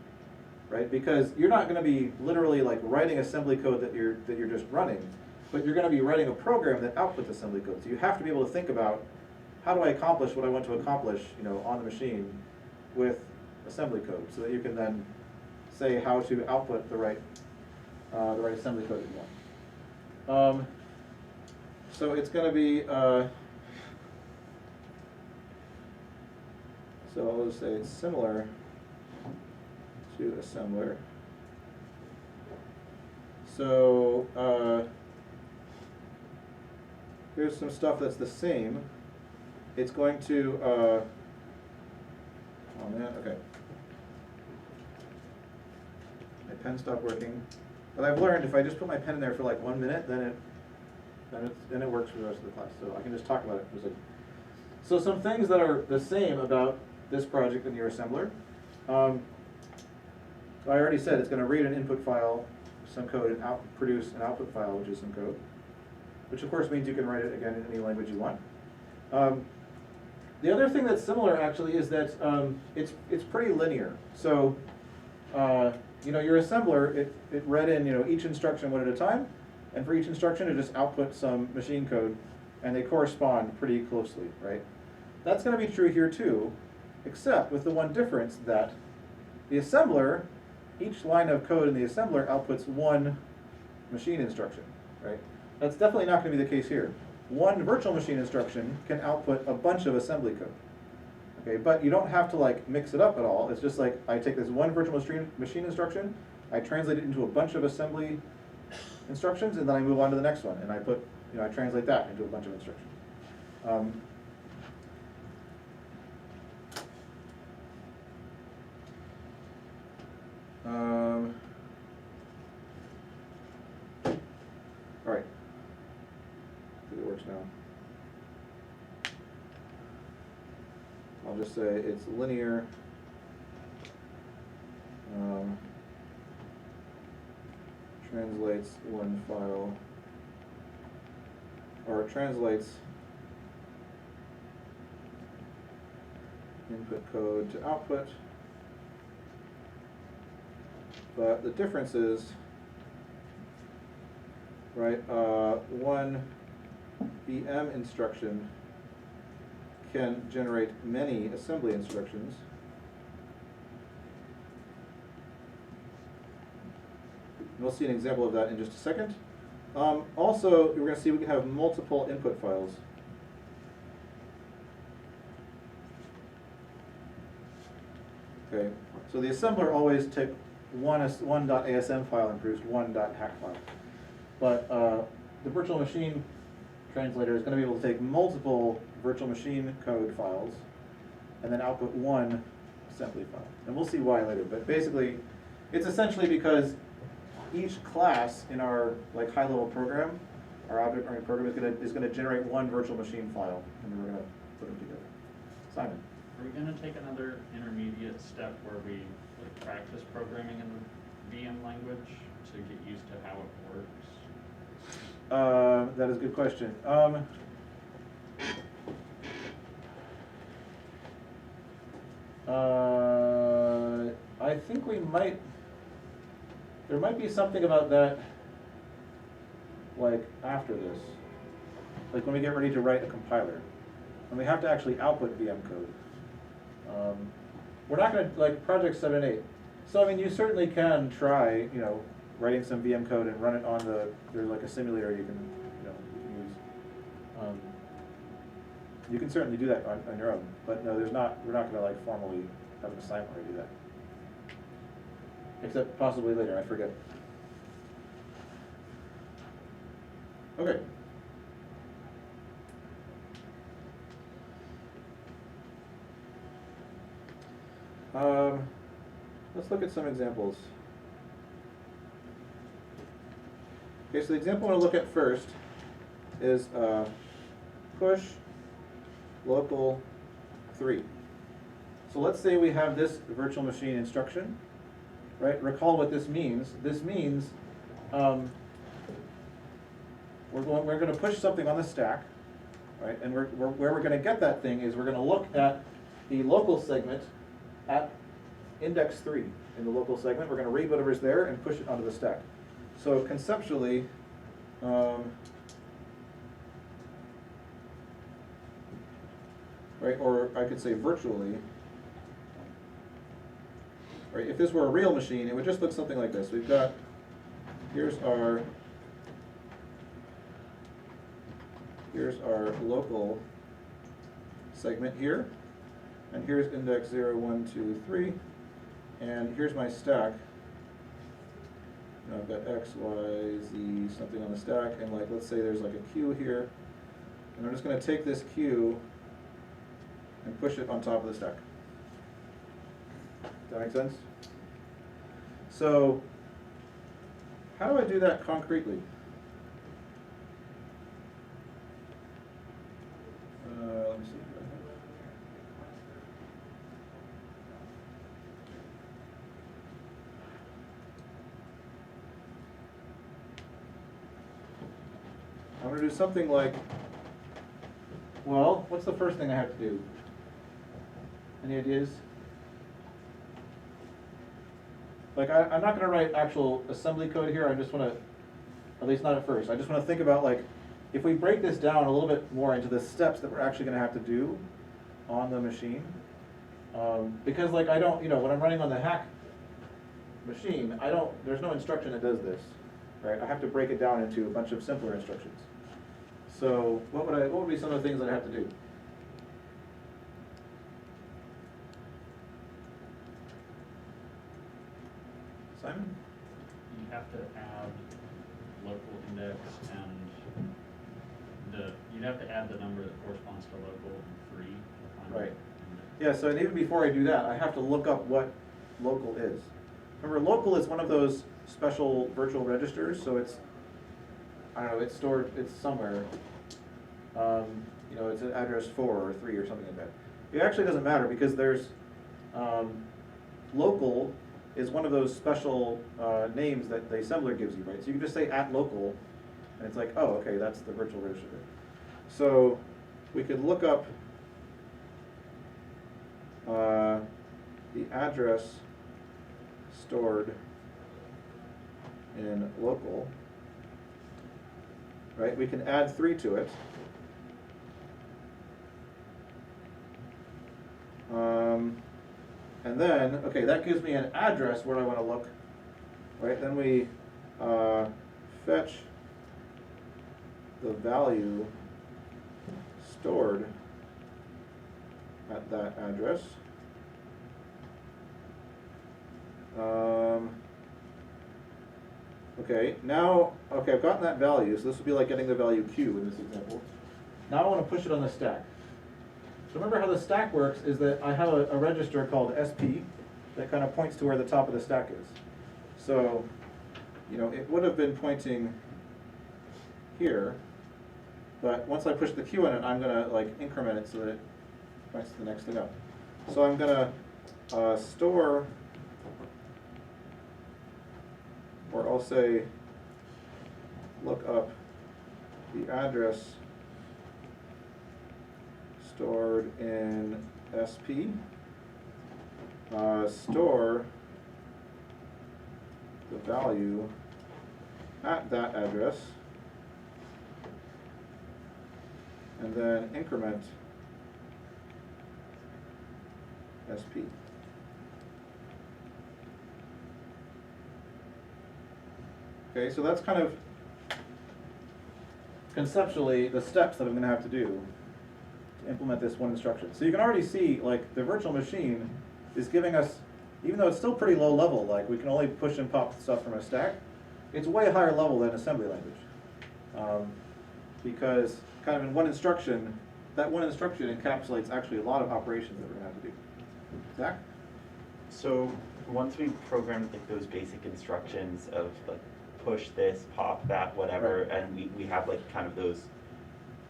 right? Because you're not going to be literally like writing assembly code that you're just running, but you're going to be writing a program that outputs assembly code. So you have to be able to think about, how do I accomplish what I want to accomplish, on the machine with assembly code, so that you can then say how to output the right assembly code that you want. So it's going to be, so I'll just say it's similar to assembler. So here's some stuff that's the same. It's going to, oh man, okay. My pen stopped working. But I've learned if I just put my pen in there for like 1 minute, then it works for the rest of the class. So I can just talk about it for a second. So some things that are the same about this project and your assembler. I already said it's going to read an input file, some code, and produce an output file, which is some code. Which of course means you can write it again in any language you want. The other thing that's similar actually is that it's pretty linear. So your assembler, it read in each instruction one at a time, and for each instruction it just outputs some machine code, and they correspond pretty closely, right? That's going to be true here too, except with the one difference that the assembler, each line of code in the assembler outputs one machine instruction, right? That's definitely not going to be the case here. One virtual machine instruction can output a bunch of assembly code. Okay, but you don't have to like mix it up at all. It's just like I take this one virtual machine instruction, I translate it into a bunch of assembly instructions, and then I move on to the next one, and I put, I translate that into a bunch of instructions. All right. I think it works now. I'll just say it's linear. Translates one file, or it translates input code to output. but the difference is, right, one VM instruction can generate many assembly instructions. And we'll see an example of that in just a second. Also, we're going to see we can have multiple input files. Okay, so the assembler always took one .asm file and produced one .hack file. But the virtual machine translator is going to be able to take multiple virtual machine code files and then output one assembly file. And we'll see why later, but basically it's essentially because each class in our like high-level program, our object-oriented program is gonna generate one virtual machine file, and we're gonna put them together. Simon. Are we gonna take another intermediate step where we like practice programming in the VM language to get used to how it works? That is a good question. I think we might. There might be something about that, like after this, like when we get ready to write a compiler, and we have to actually output VM code. We're not going to like project 7 and 8. So I mean, you certainly can try, you know, writing some VM code and run it on the. There's like a simulator you can, you know, use. You can certainly do that on your own, but no, there's not. We're not going to like formally have an assignment where you do that. Except possibly later, I forget. Okay. Let's look at some examples. Okay, so the example I want to look at first is push local 3. So let's say we have this virtual machine instruction. Right? Recall what this means. This means we're going to push something on the stack, right? And where we're going to get that thing is we're going to look at the local segment at index 3 in the local segment. We're going to read whatever's there and push it onto the stack. So conceptually, right? Or I could say virtually. Right, if this were a real machine, it would just look something like this. We've got, here's our local segment here, and here's index 0, 1, 2, 3, and here's my stack. Now I've got X, Y, Z, something on the stack, and like let's say there's like a queue here, and I'm just going to take this queue and push it on top of the stack. Does that make sense? So, how do I do that concretely? Let me see. I'm going to do something like, well, what's the first thing I have to do? Any ideas? Like, I'm not going to write actual assembly code here. I just want to, at least not at first, I just want to think about, like, if we break this down a little bit more into the steps that we're actually going to have to do on the machine. Because, like, I don't, you know, when I'm running on the hack machine, there's no instruction that does this, right? I have to break it down into a bunch of simpler instructions. So, what would be some of the things that I have to do? Simon? You have to add local index and you'd have to add the number that corresponds to local and 3 to find Right. the Yeah, index. so and even before I do that, I have to look up what local is. Remember, local is one of those special virtual registers, so it's, I don't know, it's stored, it's somewhere. You know, it's an address 4 or 3 or something like that. It actually doesn't matter because there's, local is one of those special names that the assembler gives you, right? So you can just say @local, and it's like, oh, okay, that's the virtual register. So we could look up the address stored in local, right? We can add 3 to it. And then, okay, that gives me an address where I want to look, right? Then we fetch the value stored at that address. Okay, now, okay, I've gotten that value, so this would be like getting the value Q in this example. Now I want to push it on the stack. So remember how the stack works is that I have a register called SP that kind of points to where the top of the stack is. So, you know, it would have been pointing here, but once I push the Q on it, I'm gonna like increment it so that it points to the next thing up. So I'm gonna store, or I'll say, look up the address stored in SP, store the value at that address, and then increment SP. Okay, so that's kind of conceptually the steps that I'm going to have to do to implement this one instruction. So you can already see, like, the virtual machine is giving us, even though it's still pretty low level, like we can only push and pop stuff from a stack, it's way higher level than assembly language. Because kind of in one instruction, that one instruction encapsulates actually a lot of operations that we're going to have to do. Zach? So once we programmed like those basic instructions of like push this, pop that, whatever, Right. and we have like kind of those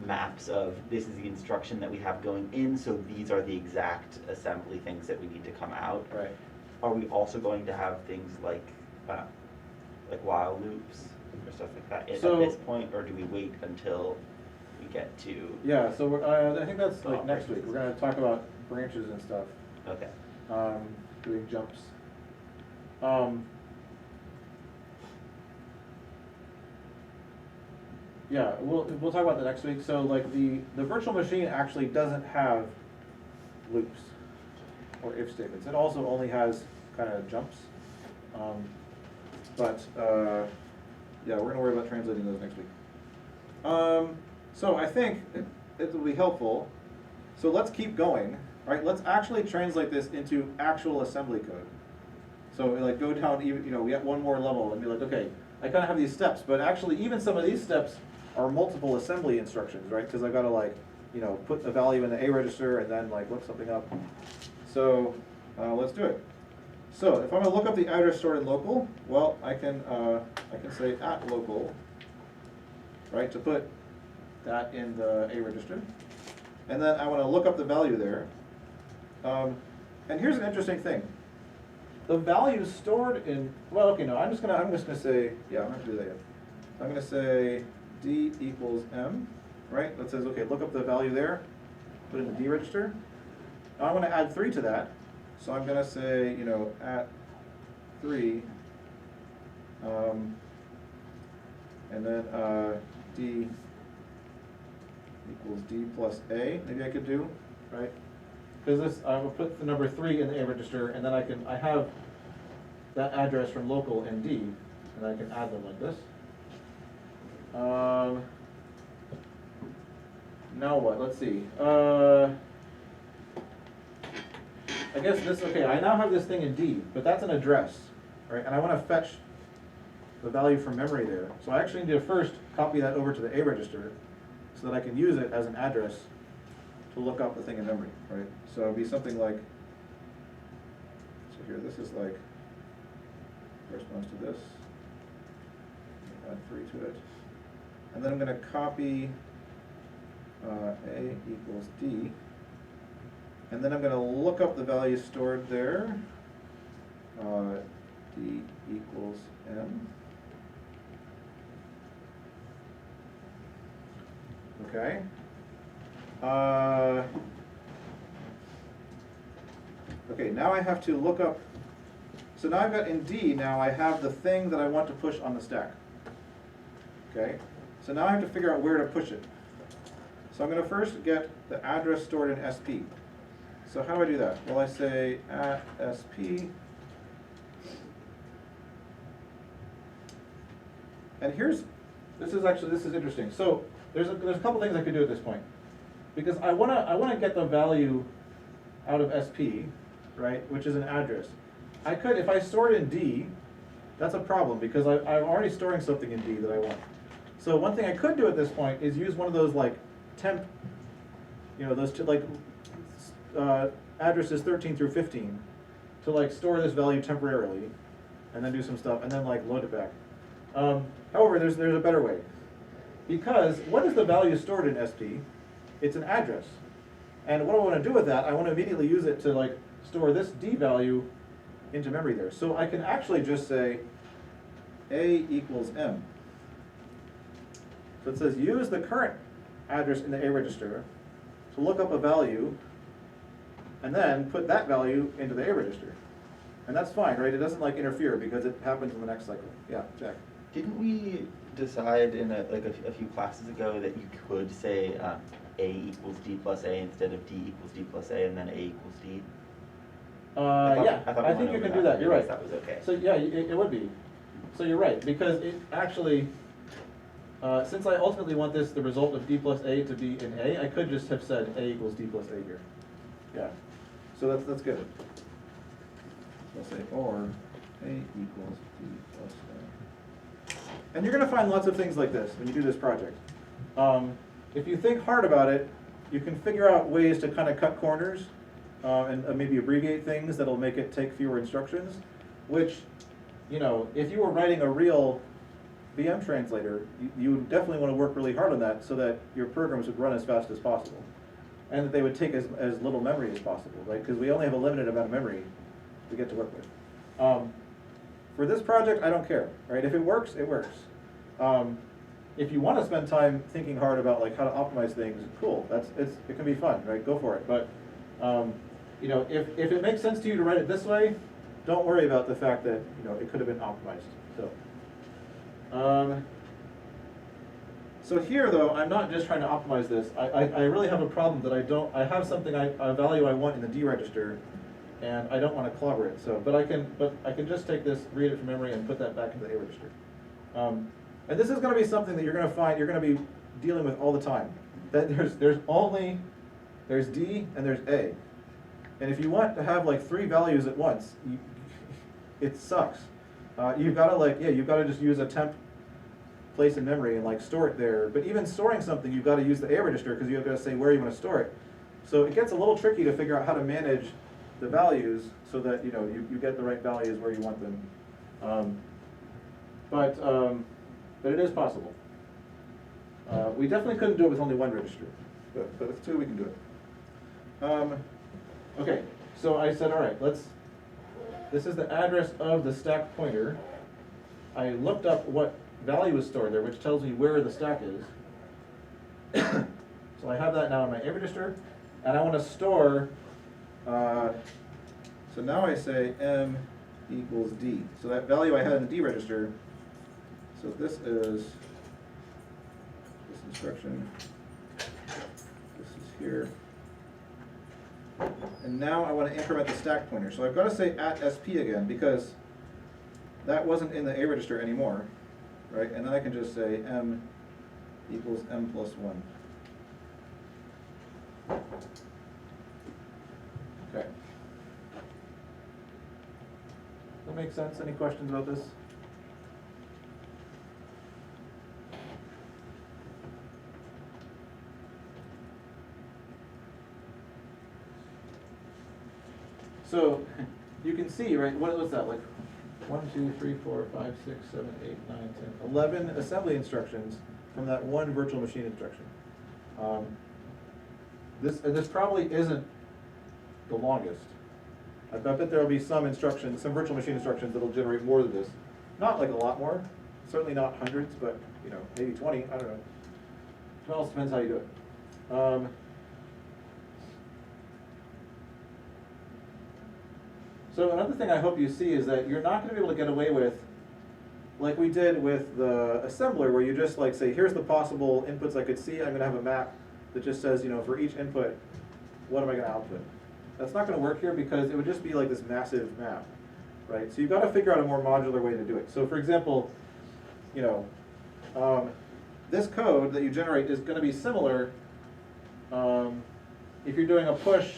maps of this is the instruction that we have going in, so these are the exact assembly things that we need to come out. Right. Are we also going to have things like while loops or stuff like that at So- this point, or do we wait until we get to? Yeah, so we're, I think that's like next week. We're going to talk about branches and stuff. Okay. Doing jumps. Yeah, we'll talk about that next week. So like the virtual machine actually doesn't have loops or if statements. It also only has kind of jumps. Yeah, we're gonna worry about translating those next week. So I think it will be helpful. So let's keep going, right? Let's actually translate this into actual assembly code. So like go down even, you know, we get one more level and be like, okay, I kind of have these steps, but actually even some of these steps are multiple assembly instructions, right? Because I gotta like, you know, put the value in the A register and then like look something up. So let's do it. So if I'm gonna look up the address stored in local, well, I can say at local, right, to put that in the A register. And then I want to look up the value there. And here's an interesting thing. The value stored in, well, okay, no, I'm just gonna say, yeah, I'm not gonna do that yet. I'm gonna say D equals M, right? That says, okay, look up the value there, put it in the D register. Now I want to add 3 to that. So I'm gonna say, you know, at 3, and then D equals D plus A, maybe I could do, right? Because this, I will put the number 3 in the A register, and then I have that address from local and D, and I can add them like this. Now what? Let's see. I guess this, okay, I now have this thing in D, but that's an address, right? And I want to fetch the value from memory there. So I actually need to first copy that over to the A register so that I can use it as an address to look up the thing in memory, right? So it'd be something like, so here, this is like, corresponds to this. Add 3 to it. And then I'm going to copy A equals D. And then I'm going to look up the value stored there. D equals M. Okay. Okay, now I have to look up So now I've got in D, now I have the thing that I want to push on the stack. Okay, so now I have to figure out where to push it. So I'm gonna first get the address stored in SP. So how do I do that? Well, I say at SP. And this is interesting. So there's a couple things I could do at this point. Because I wanna get the value out of SP, right, which is an address. I could, if I store it in D, that's a problem because I'm already storing something in D that I want. So one thing I could do at this point is use one of those like temp, those addresses 13 through 15 to like store this value temporarily and then do some stuff and then like load it back. However, there's a better way. Because what is the value stored in SP? It's an address. And what I want to do with that, I want to immediately use it to like store this D value into memory there. So I can actually just say A equals M. So it says use the current address in the A register to look up a value and then put that value into the A register. And that's fine, right? It doesn't like interfere because it happens in the next cycle. Yeah, Jack. Didn't we decide in a few classes ago that you could say A equals D plus A instead of D equals D plus A and then A equals D? Yeah, thought we I went think you over can that. do that, I you're right. realized that was okay. So yeah, it would be. So you're right, because it actually, since I ultimately want the result of D plus A to be in A, I could just have said A equals D plus A here. Yeah, so that's good. I'll say or A equals D plus A. And you're gonna find lots of things like this when you do this project. If you think hard about it, you can figure out ways to kind of cut corners and maybe abbreviate things that'll make it take fewer instructions, which, if you were writing a real VM translator, you would definitely want to work really hard on that so that your programs would run as fast as possible. And that they would take as little memory as possible, right? Because we only have a limited amount of memory to get to work with. For this project, I don't care, right? If it works, it works. If you want to spend time thinking hard about like how to optimize things, cool. It can be fun, right? Go for it. But if it makes sense to you to write it this way, don't worry about the fact that it could have been optimized. So here though, I'm not just trying to optimize this. I really have a problem that I have something a value I want in the D register, and I don't want to clobber it. So, but I can just take this, read it from memory, and put that back into the A register. And this is going to be something that you're going to find you're going to be dealing with all the time. That there's D and there's A, and if you want to have like 3 values at once, it sucks. You've got to just use a temp place in memory and like store it there. But even storing something, you've got to use the A register because you've got to say where you want to store it. So it gets a little tricky to figure out how to manage the values so that you get the right values where you want them. But it is possible. We definitely couldn't do it with only one register, but with 2 we can do it. Okay, so I said, all right, this is the address of the stack pointer. I looked up what value is stored there, which tells me where the stack is. So I have that now in my A register, and I want to store, so now I say M equals D. So that value I had in the D register, so this is this instruction, this is here. And now I want to increment the stack pointer. So I've got to say at SP again because that wasn't in the A register anymore, right? And then I can just say M equals M plus 1. Okay. That makes sense? Any questions about this? So you can see, right, what's that, like 1, 2, 3, 4, 5, 6, 7, 8, 9, 10, 11 assembly instructions from that one virtual machine instruction. This probably isn't the longest. I bet there'll be some instructions, some virtual machine instructions that'll generate more than this. Not like a lot more, certainly not hundreds, but maybe 20, I don't know. It all depends how you do it. So another thing I hope you see is that you're not gonna be able to get away with, like we did with the assembler, where you just like say, here's the possible inputs I could see, I'm gonna have a map that just says, for each input, what am I gonna output? That's not gonna work here because it would just be like this massive map, right? So you've gotta figure out a more modular way to do it. So for example, this code that you generate is gonna be similar if you're doing a push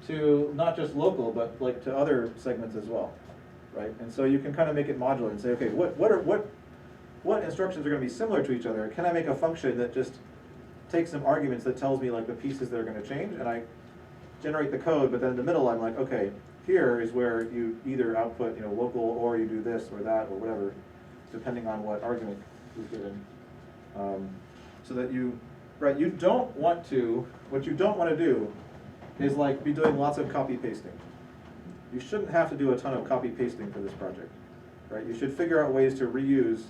to not just local, but like to other segments as well, right? And so you can kind of make it modular and say, okay, what instructions are gonna be similar to each other? Can I make a function that just takes some arguments that tells me like the pieces that are gonna change, and I generate the code, but then in the middle I'm like, okay, here is where you either output, local, or you do this or that or whatever, depending on what argument is given. So that what you don't want to do is like be doing lots of copy pasting. You shouldn't have to do a ton of copy pasting for this project, right? You should figure out ways to reuse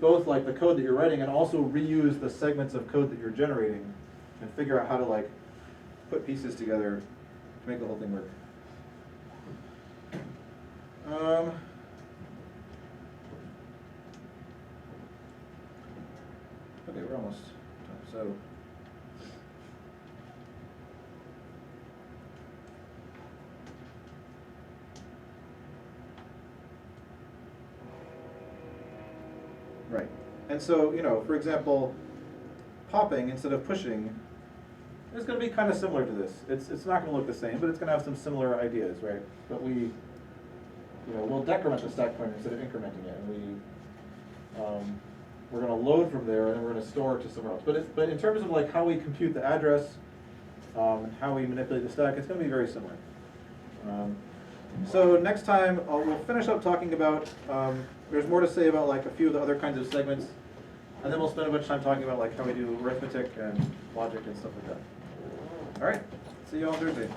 both like the code that you're writing and also reuse the segments of code that you're generating, and figure out how to like put pieces together to make the whole thing work. Okay, we're almost done. So. Right. And so, for example, popping instead of pushing is going to be kind of similar to this. It's not going to look the same, but it's going to have some similar ideas, right? But we'll decrement the stack pointer instead of incrementing it, and we're going to load from there, and then we're going to store it to somewhere else. But in terms of like how we compute the address, and how we manipulate the stack, it's going to be very similar. So next time we'll finish up talking about. There's more to say about like a few of the other kinds of segments, and then we'll spend a bunch of time talking about like how we do arithmetic and logic and stuff like that. All right, see you on Thursday.